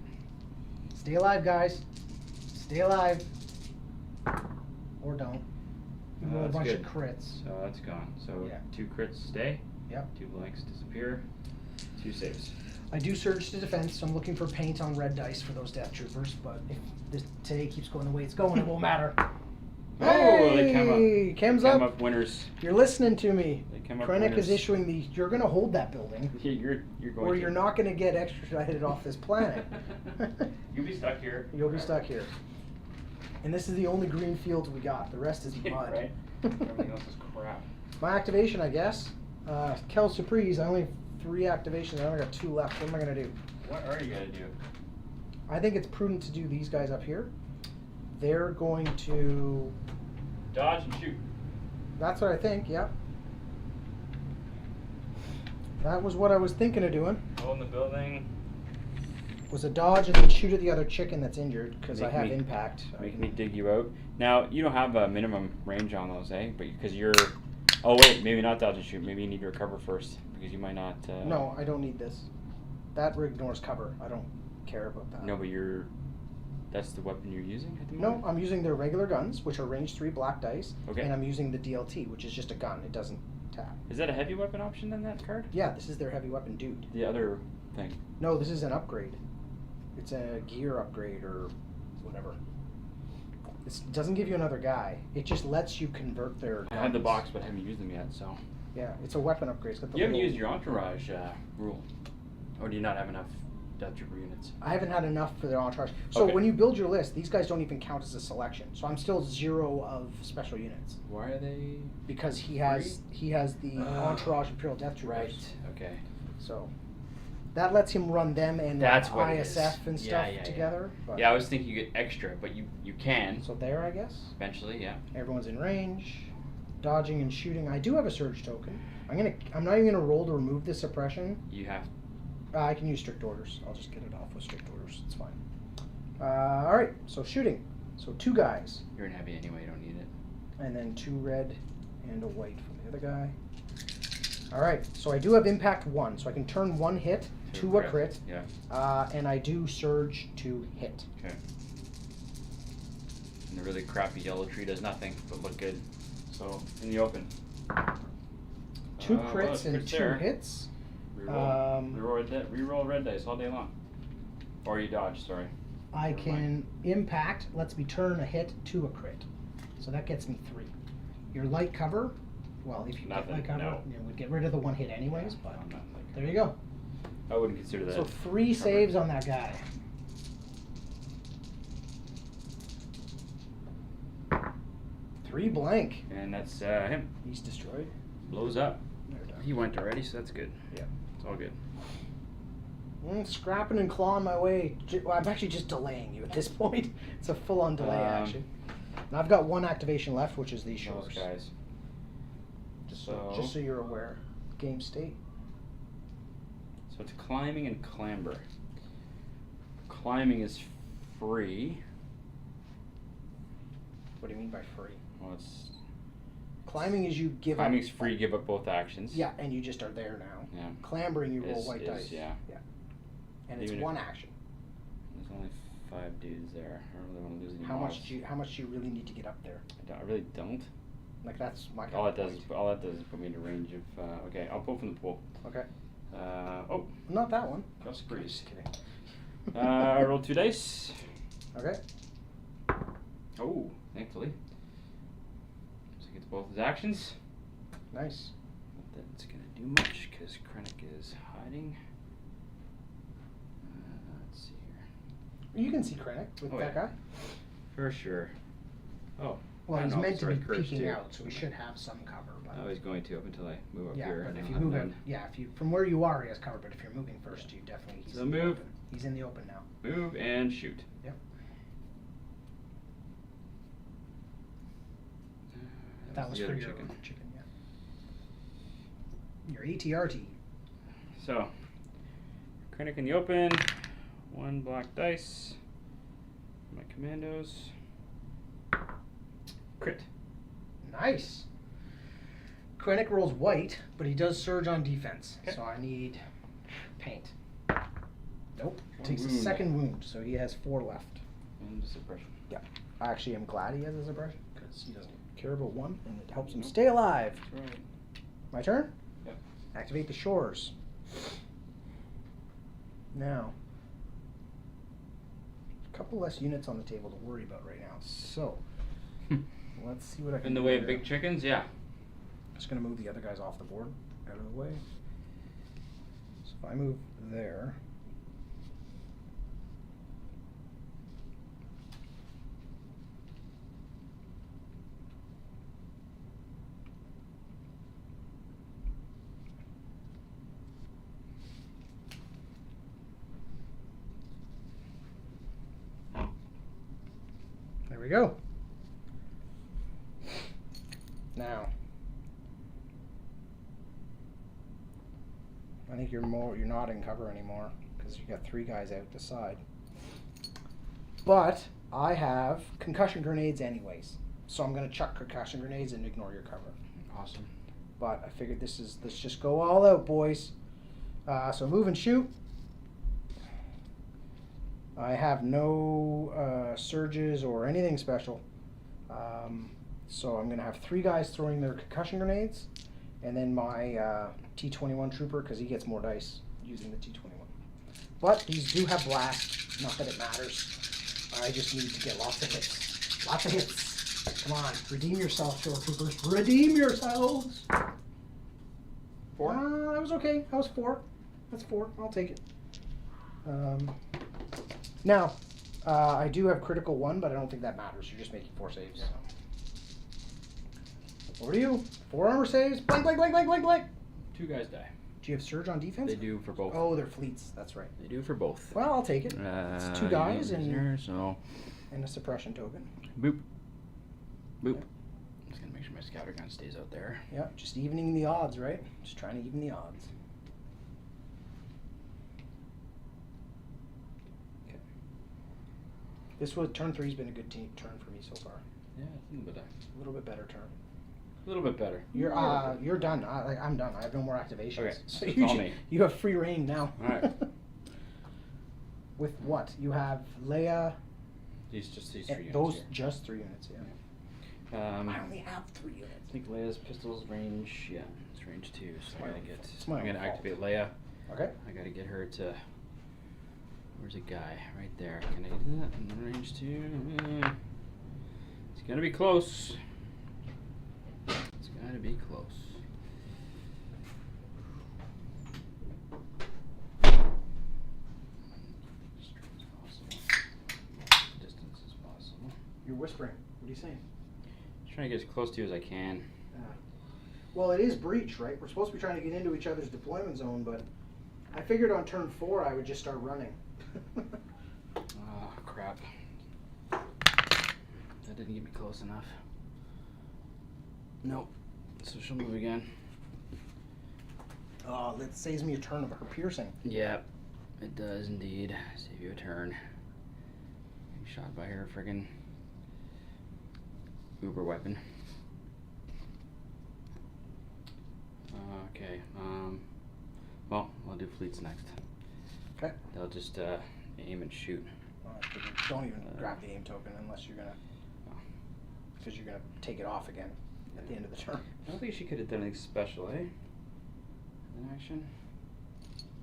Speaker 1: Stay alive, guys. Stay alive. Or don't. You roll a
Speaker 2: That's
Speaker 1: bunch
Speaker 2: good.
Speaker 1: of crits.
Speaker 2: So that's gone. So
Speaker 1: Yeah.
Speaker 2: 2 crits stay.
Speaker 1: Yep.
Speaker 2: 2 blanks disappear. 2 saves.
Speaker 1: I do surge to defense, so I'm looking for paint on red dice for those death troopers, but if this today keeps going the way it's going, it won't matter.
Speaker 2: Oh, they come up.
Speaker 1: Hey, Cam's
Speaker 2: Come
Speaker 1: up.
Speaker 2: up winners.
Speaker 1: You're listening to me.
Speaker 2: They come up
Speaker 1: Krennic
Speaker 2: winners.
Speaker 1: is issuing the, you're going to hold that building,
Speaker 2: Yeah, you're going
Speaker 1: or
Speaker 2: to.
Speaker 1: you're not going to get extradited off this planet.
Speaker 2: You'll be stuck here.
Speaker 1: You'll be stuck here. And this is the only green fields we got. The rest is mud.
Speaker 2: Right? Everything else is crap.
Speaker 1: My activation, I guess. Kel Surprise, I only have 3 activations. I only got 2 left. What am I going to do?
Speaker 2: What are you gonna do?
Speaker 1: I think it's prudent to do these guys up here. They're going to...
Speaker 2: Dodge and shoot.
Speaker 1: That's what I think, yeah. That was what I was thinking of doing.
Speaker 2: Go in the building.
Speaker 1: Was a dodge and then shoot at the other chicken that's injured, because I
Speaker 2: Make
Speaker 1: have
Speaker 2: me-
Speaker 1: impact.
Speaker 2: Make me dig you out. Now, you don't have a minimum range on those, eh? But because you're... Oh, wait, maybe not dodge and shoot. Maybe you need to recover first, because you might not...
Speaker 1: No, I don't need this. That ignores cover. I don't care about that.
Speaker 2: No, but you're... That's the weapon you're using at the
Speaker 1: No,
Speaker 2: moment?
Speaker 1: I'm using their regular guns, which are range 3 black dice,
Speaker 2: Okay.
Speaker 1: and I'm using the DLT, which is just a gun. It doesn't tap.
Speaker 2: Is that a heavy weapon option then, that card?
Speaker 1: Yeah, this is their heavy weapon dude.
Speaker 2: The other thing.
Speaker 1: No, this is an upgrade. It's a gear upgrade or whatever. It doesn't give you another guy. It just lets you convert their
Speaker 2: I have the
Speaker 1: guns.
Speaker 2: box, but I haven't used them yet, so...
Speaker 1: Yeah, it's a weapon upgrade. It's got the
Speaker 2: You haven't
Speaker 1: little-
Speaker 2: used your entourage rule. Or do you not have enough Death Trooper units?
Speaker 1: I haven't had enough for their entourage. So
Speaker 2: Okay.
Speaker 1: when you build your list, these guys don't even count as a selection. So I'm still 0 of special units
Speaker 2: Why are they...
Speaker 1: because he has the entourage Imperial Death Troopers.
Speaker 2: Right, okay.
Speaker 1: So that lets him run them and
Speaker 2: That's what it
Speaker 1: ISF
Speaker 2: is.
Speaker 1: and
Speaker 2: Yeah,
Speaker 1: stuff
Speaker 2: yeah.
Speaker 1: together. But
Speaker 2: Yeah, I was thinking you get extra, but you can
Speaker 1: so there, I guess.
Speaker 2: eventually, yeah.
Speaker 1: Everyone's in range, dodging and shooting. I do have a surge token. I'm not even gonna roll to remove the suppression.
Speaker 2: You have...
Speaker 1: I can use strict orders. I'll just get it off with strict orders. It's fine. All right. So shooting. So 2 guys,
Speaker 2: You're in heavy anyway, you don't need it.
Speaker 1: and then 2 red and a white from the other guy. All right. So I do have impact 1, so I can turn 1 hit to a crit.
Speaker 2: Yeah.
Speaker 1: And I do surge to hit.
Speaker 2: Okay. And the really crappy yellow tree does nothing but look good. So in the open.
Speaker 1: 2
Speaker 2: well,
Speaker 1: crits and
Speaker 2: crit
Speaker 1: 2
Speaker 2: there.
Speaker 1: hits.
Speaker 2: Reroll red dice all day long. Or you dodge, sorry.
Speaker 1: I
Speaker 2: Never
Speaker 1: can impact, lets me turn a hit to a crit. So that gets me 3. Your light cover, well, if you get
Speaker 2: Nothing,
Speaker 1: light cover,
Speaker 2: no.
Speaker 1: you would get rid of the 1 hit anyways, but
Speaker 2: I'm not like,
Speaker 1: there you go.
Speaker 2: I wouldn't consider that.
Speaker 1: So 3 saves on that guy. Three blank.
Speaker 2: And that's him.
Speaker 1: He's destroyed.
Speaker 2: Blows up.
Speaker 1: They're done.
Speaker 2: He went already, so that's good.
Speaker 1: Yeah.
Speaker 2: It's all good.
Speaker 1: Scrapping and clawing my way. Well, I'm actually just delaying you at this point. It's a full-on delay action. And I've got 1 activation left, which is these
Speaker 2: Those
Speaker 1: shores.
Speaker 2: guys.
Speaker 1: Just so you're aware. Game state.
Speaker 2: So it's climbing and clamber. Climbing is free.
Speaker 1: What do you mean by free?
Speaker 2: Well, it's
Speaker 1: Climbing is you give
Speaker 2: climbing's
Speaker 1: up.
Speaker 2: free. Give up both actions.
Speaker 1: Yeah, and you just are there now.
Speaker 2: Yeah.
Speaker 1: Clambering, you roll
Speaker 2: Is-
Speaker 1: white
Speaker 2: is,
Speaker 1: dice.
Speaker 2: yeah.
Speaker 1: And it's
Speaker 2: Even if-
Speaker 1: 1 action.
Speaker 2: There's only 5 dudes there. I don't really want to lose any
Speaker 1: How
Speaker 2: mobs.
Speaker 1: much do you really need to get up there?
Speaker 2: I really don't.
Speaker 1: Like that's my.
Speaker 2: All that does is put me in the range of. Okay, I'll pull from the pool.
Speaker 1: Okay.
Speaker 2: Oh,
Speaker 1: Not that one.
Speaker 2: Gust Breeze.
Speaker 1: Just kidding.
Speaker 2: I rolled 2 dice.
Speaker 1: Okay.
Speaker 2: Oh, thankfully. So he gets both his actions.
Speaker 1: Nice.
Speaker 2: Not that it's gonna do much because Krennic is hiding. Let's see here.
Speaker 1: You can see Krennic with
Speaker 2: Oh,
Speaker 1: that
Speaker 2: yeah.
Speaker 1: guy.
Speaker 2: For sure. Oh.
Speaker 1: Well,
Speaker 2: I
Speaker 1: he's
Speaker 2: know,
Speaker 1: meant
Speaker 2: it's
Speaker 1: to
Speaker 2: the
Speaker 1: be
Speaker 2: right curves,
Speaker 1: peeking
Speaker 2: too.
Speaker 1: out, so he should have some cover. But
Speaker 2: Oh, he's going to up until I move up
Speaker 1: yeah,
Speaker 2: here.
Speaker 1: but if
Speaker 2: and
Speaker 1: you
Speaker 2: I'm
Speaker 1: move
Speaker 2: done.
Speaker 1: if you from where you are, he has cover. But if you're moving first, you definitely he's
Speaker 2: So
Speaker 1: in the
Speaker 2: move.
Speaker 1: open. He's in the open now.
Speaker 2: Move and shoot.
Speaker 1: Yep. That was
Speaker 2: the
Speaker 1: for
Speaker 2: other
Speaker 1: your
Speaker 2: chicken.
Speaker 1: chicken, yeah. Your ATRT.
Speaker 2: So, Krennic in the open. 1 black dice. My commandos. Crit.
Speaker 1: Nice. Krennic rolls white, but he does surge on defense.
Speaker 2: Okay.
Speaker 1: So I need paint. Nope.
Speaker 2: One
Speaker 1: Takes a
Speaker 2: wound.
Speaker 1: 2nd wound, so he has 4 left.
Speaker 2: And suppression.
Speaker 1: I actually am glad he has his suppression because he doesn't care about 1, and it helps him stay alive.
Speaker 2: That's right.
Speaker 1: My turn?
Speaker 2: Yep.
Speaker 1: Activate the shores. Now, a couple less units on the table to worry about right now. So, let's see what I can
Speaker 2: In the
Speaker 1: do
Speaker 2: way of
Speaker 1: here.
Speaker 2: big chickens, yeah.
Speaker 1: Just gonna move the other guys off the board, out of the way. So if I move there. There we go. Now, I think you're not in cover anymore because you got 3 guys out the side. But I have concussion grenades anyways, so I'm gonna chuck concussion grenades and ignore your cover.
Speaker 2: Awesome.
Speaker 1: But I figured let's just go all out, boys. So move and shoot. I have no surges or anything special. So I'm going to have 3 guys throwing their concussion grenades, and then my T-21 trooper, because he gets more dice using the T-21. But these do have blast, not that it matters. I just need to get lots of hits. Lots of hits. Come on, redeem yourself, shore troopers. Redeem yourselves!
Speaker 2: 4?
Speaker 1: That was okay. That was 4. That's 4. I'll take it. Now, I do have critical 1, but I don't think that matters. You're just making 4 saves. So. Over to you. 4 armor saves. Blank, blank, blank, blank, blank, blank.
Speaker 2: 2 guys die.
Speaker 1: Do you have surge on defense?
Speaker 2: They do for both.
Speaker 1: Oh, they're fleets. That's right.
Speaker 2: They do for both.
Speaker 1: Well, I'll take it. It's 2 guys and
Speaker 2: so
Speaker 1: a suppression token.
Speaker 2: boop. Boop. Just gonna make sure my scatter gun stays out there.
Speaker 1: Yeah, just evening the odds, right? Just trying to even the odds. Okay. This was turn 3's been a good turn for me so far.
Speaker 2: Yeah, it's a little bit.
Speaker 1: A little bit better turn.
Speaker 2: A little bit better.
Speaker 1: You're done. I'm done. I have no more activations.
Speaker 2: Okay,
Speaker 1: So
Speaker 2: it's
Speaker 1: you,
Speaker 2: all me.
Speaker 1: you have free reign now.
Speaker 2: Alright.
Speaker 1: With what? You have Leia.
Speaker 2: These 3 units.
Speaker 1: Those
Speaker 2: here.
Speaker 1: just 3 units, yeah. I only have 3 units.
Speaker 2: I think Leia's pistol's range, yeah, it's range 2, so
Speaker 1: my
Speaker 2: I gotta
Speaker 1: own
Speaker 2: get,
Speaker 1: fault. It's my
Speaker 2: I'm
Speaker 1: own
Speaker 2: gonna
Speaker 1: fault.
Speaker 2: activate Leia.
Speaker 1: Okay.
Speaker 2: I gotta get her to, where's a guy? Right there. Can I do that in range 2? It's gonna be close. It's gonna be close. Straight as possible. Distance as possible.
Speaker 1: You're whispering. What are you saying?
Speaker 2: Just trying to get as close to you as I can.
Speaker 1: Well, it is breach, right? We're supposed to be trying to get into each other's deployment zone, but I figured on turn 4 I would just start running.
Speaker 2: Oh, crap. That didn't get me close enough. Nope. So she'll move again.
Speaker 1: Oh, that saves me a turn of her piercing.
Speaker 2: Yep, it does indeed. Save you a turn. Getting shot by her friggin' uber weapon. Okay, well, I'll do fleets next.
Speaker 1: Okay.
Speaker 2: They'll just aim and shoot.
Speaker 1: Don't even grab the aim token unless you're gonna, because you're gonna take it off again at the end of the turn.
Speaker 2: I don't think she could have done anything special, eh? In action?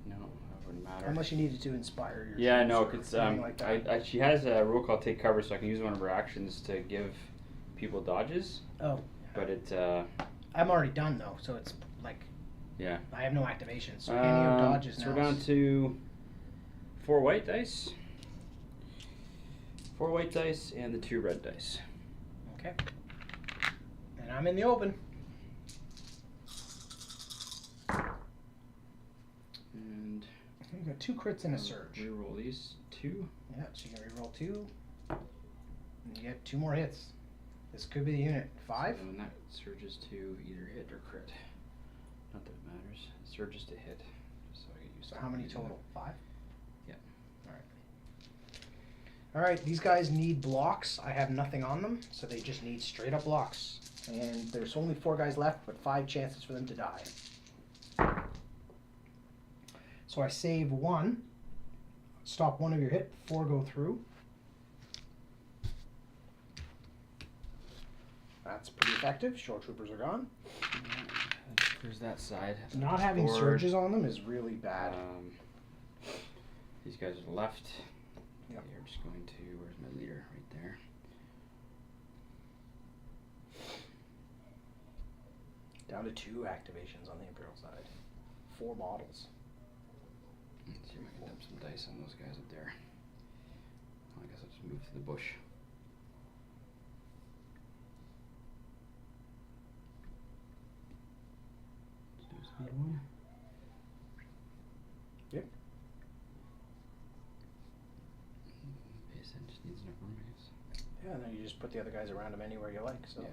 Speaker 2: No, that wouldn't matter.
Speaker 1: Unless you needed to inspire your.
Speaker 2: Yeah, no,
Speaker 1: troops or
Speaker 2: it's
Speaker 1: something like that.
Speaker 2: she has a rule called take cover, so I can use one of her actions to give people dodges.
Speaker 1: Oh.
Speaker 2: But it,
Speaker 1: I'm already done though, so it's like.
Speaker 2: Yeah.
Speaker 1: I have no activations, so any of dodges
Speaker 2: so
Speaker 1: now.
Speaker 2: we're down to 4 white dice. 4 white dice and the 2 red dice.
Speaker 1: Okay. And I'm in the open.
Speaker 2: And
Speaker 1: You got 2 crits and a surge.
Speaker 2: reroll these 2.
Speaker 1: Yeah, so you can reroll 2. And you get 2 more hits. This could be the unit. 5?
Speaker 2: So and that surges to either hit or crit. Not that it matters. It surges to hit. Just so I get used
Speaker 1: So
Speaker 2: to
Speaker 1: how many
Speaker 2: using
Speaker 1: total? 5?
Speaker 2: Yeah.
Speaker 1: Alright. Alright, these guys need blocks. I have nothing on them, so they just need straight up blocks. And there's only 4 guys left, but 5 chances for them to die. So I save 1. Stop 1 of your hit, 4 go through. That's pretty effective. Shore troopers are gone.
Speaker 2: There's that side.
Speaker 1: Not having
Speaker 2: Forward.
Speaker 1: surges on them is really bad.
Speaker 2: These guys are left.
Speaker 1: Yep.
Speaker 2: They're just going to, where's my leader? Right there.
Speaker 1: Down to 2 activations on the Imperial side. 4 models.
Speaker 2: Let's see if I can dump some dice on those guys up there. I guess I'll just move to the bush. Let's do a speed 1.
Speaker 1: Yep.
Speaker 2: Base head just needs enough room, I guess.
Speaker 1: Yeah, and then you just put the other guys around them anywhere you like, so
Speaker 2: Yeah.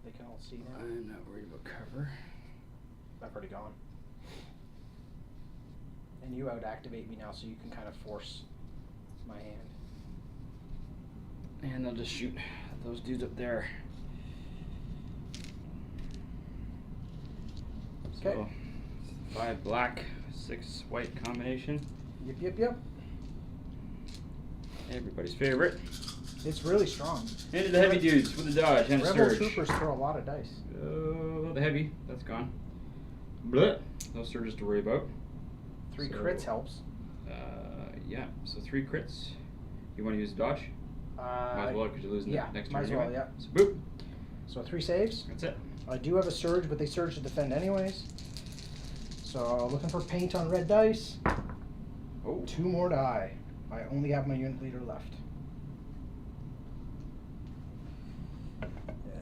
Speaker 1: they can all see now.
Speaker 2: I'm not worried about cover.
Speaker 1: I've already gone. And you out-activate me now, so you can kind of force my hand.
Speaker 2: And they'll just shoot at those dudes up there.
Speaker 1: Okay.
Speaker 2: So, 5 black, 6 white combination.
Speaker 1: Yep.
Speaker 2: Everybody's favorite.
Speaker 1: It's really strong.
Speaker 2: Into the heavy dudes with the dodge and a
Speaker 1: Rebel
Speaker 2: surge.
Speaker 1: troopers throw a lot of dice.
Speaker 2: The heavy, that's gone. Blech. No surges to worry about.
Speaker 1: 3
Speaker 2: So,
Speaker 1: crits helps.
Speaker 2: Yeah, so 3 crits. You want to use the dodge? Might as well, because you're losing
Speaker 1: yeah,
Speaker 2: the next
Speaker 1: might
Speaker 2: turn
Speaker 1: as well,
Speaker 2: anyway.
Speaker 1: yeah.
Speaker 2: So boop.
Speaker 1: So 3 saves.
Speaker 2: That's it.
Speaker 1: I do have a surge, but they surge to defend anyways. So looking for paint on red dice.
Speaker 2: Oh.
Speaker 1: 2 more die. I only have my unit leader left.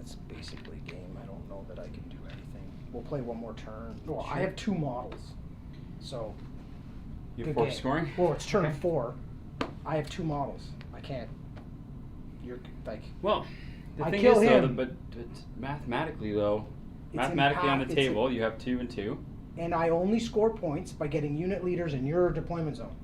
Speaker 1: It's basically game. I don't know that I can do anything. We'll play 1 more turn. Well, I
Speaker 2: Sure.
Speaker 1: have 2 models. So
Speaker 2: You
Speaker 1: good
Speaker 2: have 4
Speaker 1: game.
Speaker 2: scoring?
Speaker 1: Well, it's turn
Speaker 2: Okay.
Speaker 1: 4. I have 2 models. I can't. You're like.
Speaker 2: Well, the
Speaker 1: I
Speaker 2: thing
Speaker 1: kill
Speaker 2: is, though,
Speaker 1: him.
Speaker 2: but mathematically, though,
Speaker 1: It's
Speaker 2: mathematically on the
Speaker 1: it's
Speaker 2: table, you have 2 and 2.
Speaker 1: And I only score points by getting unit leaders in your deployment zone.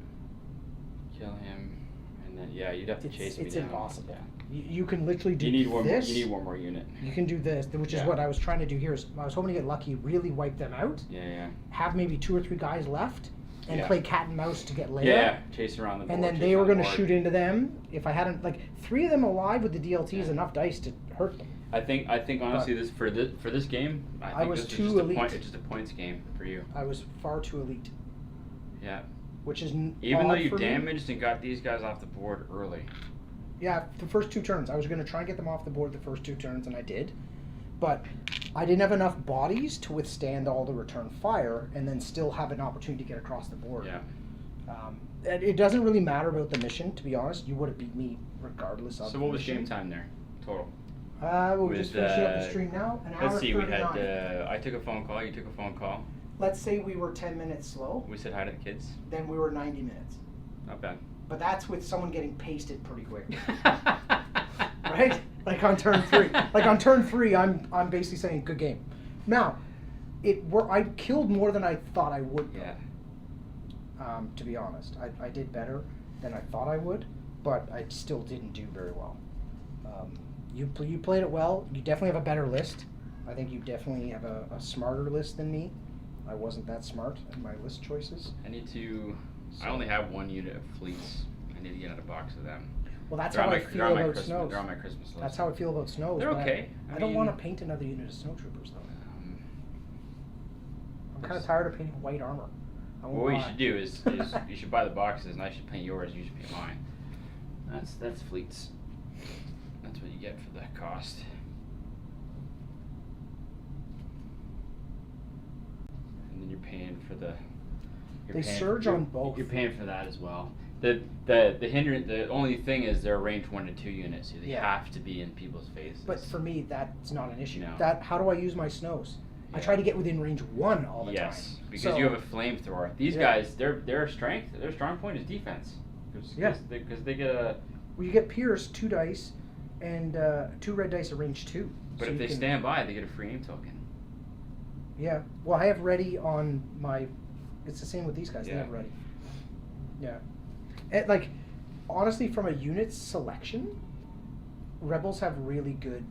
Speaker 2: Kill him, and And then you'd have to chase me
Speaker 1: It's
Speaker 2: down.
Speaker 1: impossible.
Speaker 2: Yeah.
Speaker 1: You can literally do
Speaker 2: You need one.
Speaker 1: this.
Speaker 2: You need one more unit.
Speaker 1: You can do this, which is
Speaker 2: Yeah.
Speaker 1: what I was trying to do here. Is I was hoping to get lucky, really wipe them out,
Speaker 2: Yeah.
Speaker 1: have maybe 2 or 3 guys left, and
Speaker 2: Yeah.
Speaker 1: play cat and mouse to get Leia.
Speaker 2: Yeah. Chase around the board.
Speaker 1: And then
Speaker 2: chase
Speaker 1: they were
Speaker 2: around the
Speaker 1: going to
Speaker 2: board.
Speaker 1: shoot into them. If I hadn't, like, 3 of them alive with the DLT is
Speaker 2: Yeah.
Speaker 1: enough dice to hurt them.
Speaker 2: I think honestly this for this game, I think
Speaker 1: was
Speaker 2: this is
Speaker 1: too
Speaker 2: just
Speaker 1: elite.
Speaker 2: it's just a points game for you.
Speaker 1: I was far too elite,
Speaker 2: Yeah.
Speaker 1: which is
Speaker 2: Even though
Speaker 1: odd
Speaker 2: you
Speaker 1: for me.
Speaker 2: damaged and got these guys off the board early.
Speaker 1: Yeah, the first 2 turns. I was going to try and get them off the board the first 2 turns, and I did. But I didn't have enough bodies to withstand all the return fire and then still have an opportunity to get across the board.
Speaker 2: Yeah.
Speaker 1: It doesn't really matter about the mission, to be honest. You would have beat me regardless of
Speaker 2: So
Speaker 1: the
Speaker 2: what was
Speaker 1: mission.
Speaker 2: game time there total?
Speaker 1: We're
Speaker 2: With,
Speaker 1: just finishing up the stream now. An hour
Speaker 2: Let's see. We
Speaker 1: 39.
Speaker 2: had I took a phone call. You took a phone call.
Speaker 1: Let's say we were 10 minutes slow,
Speaker 2: We said hi to the kids.
Speaker 1: then we were 90 minutes.
Speaker 2: Not bad.
Speaker 1: But that's with someone getting pasted pretty quick, right? Like on turn 3. Like on turn 3, I'm basically saying good game. Now, I killed more than I thought I would. Though.
Speaker 2: Yeah.
Speaker 1: To be honest, I did better than I thought I would, but I still didn't do very well. You played it well. You definitely have a better list. I think you definitely have a smarter list than me. I wasn't that smart in my list choices.
Speaker 2: I need to. I only have 1 unit of fleets. I need to get out a box of them.
Speaker 1: Well, that's
Speaker 2: They're
Speaker 1: how
Speaker 2: on
Speaker 1: I
Speaker 2: my- they're
Speaker 1: feel
Speaker 2: on my
Speaker 1: about
Speaker 2: Christmas-
Speaker 1: snows.
Speaker 2: They're on my Christmas list.
Speaker 1: That's how I feel about snows.
Speaker 2: They're
Speaker 1: but
Speaker 2: okay.
Speaker 1: I don't want
Speaker 2: mean,
Speaker 1: to paint another unit of snowtroopers though. I'm kind of
Speaker 2: Yes.
Speaker 1: tired of painting white armor. I won't
Speaker 2: What you
Speaker 1: lie.
Speaker 2: should do is you should buy the boxes and I should paint yours and you should paint mine. That's fleets. That's what you get for that cost. And then you're paying for the.
Speaker 1: They surge on both.
Speaker 2: You're paying for that as well. The only thing is they're range 1 to 2 units, so they
Speaker 1: Yeah.
Speaker 2: have to be in people's faces.
Speaker 1: But for me, that's not an issue.
Speaker 2: No.
Speaker 1: How do I use my snows? I
Speaker 2: Yeah.
Speaker 1: try to get within range 1 all the time.
Speaker 2: Yes, because
Speaker 1: So-
Speaker 2: you have a flamethrower. These
Speaker 1: Yeah.
Speaker 2: guys, their strength, their strong point is defense.
Speaker 1: Yeah.
Speaker 2: Because they get a.
Speaker 1: Well, you get Pierce 2 dice, and 2 red dice at range 2.
Speaker 2: But
Speaker 1: So
Speaker 2: if
Speaker 1: you
Speaker 2: they
Speaker 1: can-
Speaker 2: stand by, they get a free aim token.
Speaker 1: Yeah. Well, I have ready on my. It's the same with these guys. They
Speaker 2: Yeah.
Speaker 1: have ready. Yeah. And, like, honestly, from a unit selection, Rebels have really good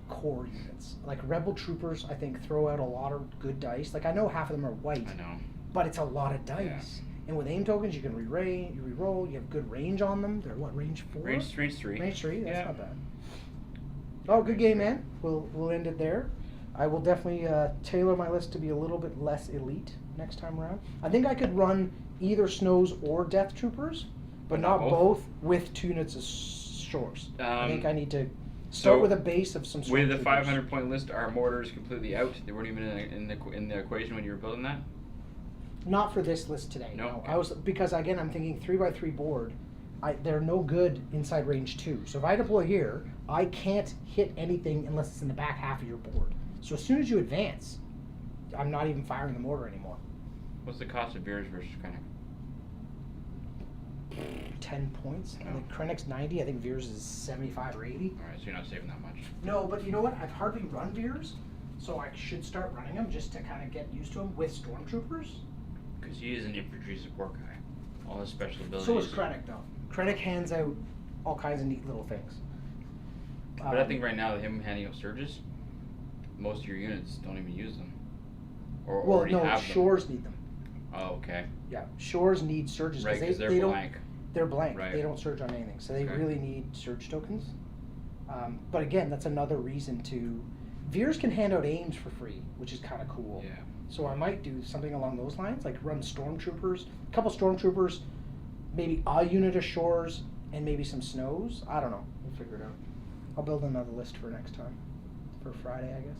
Speaker 1: core units. Like Rebel troopers, I think throw out a lot of good dice. Like I know half of them are white,
Speaker 2: I know.
Speaker 1: but it's a lot of dice. And with aim tokens, you can re-roll. You have good range on them. They're what, range 4?
Speaker 2: Range 3.
Speaker 1: Range 3. That's
Speaker 2: Yeah.
Speaker 1: not bad. Oh, good game, man. We'll end it there. I will definitely tailor my list to be a little bit less elite next time around. I think I could run either Snows or Death Troopers, but not both with 2 units of Shores. I think I need to start
Speaker 2: so
Speaker 1: with a base of some
Speaker 2: With the
Speaker 1: Stormtroopers.
Speaker 2: 500-point list, our mortars completely out. They weren't even in the equation when you were building that.
Speaker 1: Not for this list today.
Speaker 2: No?
Speaker 1: No,
Speaker 2: Okay.
Speaker 1: I was because again I'm thinking 3x3 board. They're no good inside range 2. So if I deploy here, I can't hit anything unless it's in the back half of your board. So as soon as you advance, I'm not even firing the mortar anymore.
Speaker 2: What's the cost of Beers versus Krennic?
Speaker 1: 10 points. I think Krennic's 90. I think Veers is 75 or 80.
Speaker 2: All right, so you're not saving that much.
Speaker 1: No, but you know what? I've hardly run Veers, so I should start running them just to kind of get used to them with Stormtroopers.
Speaker 2: Because he is an infantry support guy. All his special abilities.
Speaker 1: So is Krennic, though. Krennic hands out all kinds of neat little things.
Speaker 2: But I think right now, him handing out surges, most of your units don't even use them. Or
Speaker 1: Well,
Speaker 2: already
Speaker 1: no,
Speaker 2: have them.
Speaker 1: Shores need them.
Speaker 2: Oh, okay.
Speaker 1: Yeah, Shores need surges
Speaker 2: Right, because
Speaker 1: they
Speaker 2: they're
Speaker 1: don't.
Speaker 2: blank.
Speaker 1: They're blank.
Speaker 2: Right.
Speaker 1: They don't surge on anything, so they
Speaker 2: Okay.
Speaker 1: really need surge tokens. But again, that's another reason to. Veers can hand out aims for free, which is kind of cool.
Speaker 2: Yeah.
Speaker 1: So I might do something along those lines, like run Stormtroopers, a couple Stormtroopers, maybe a unit of Shores, and maybe some Snows. I don't know. We'll figure it out. I'll build another list for next time, for Friday, I guess.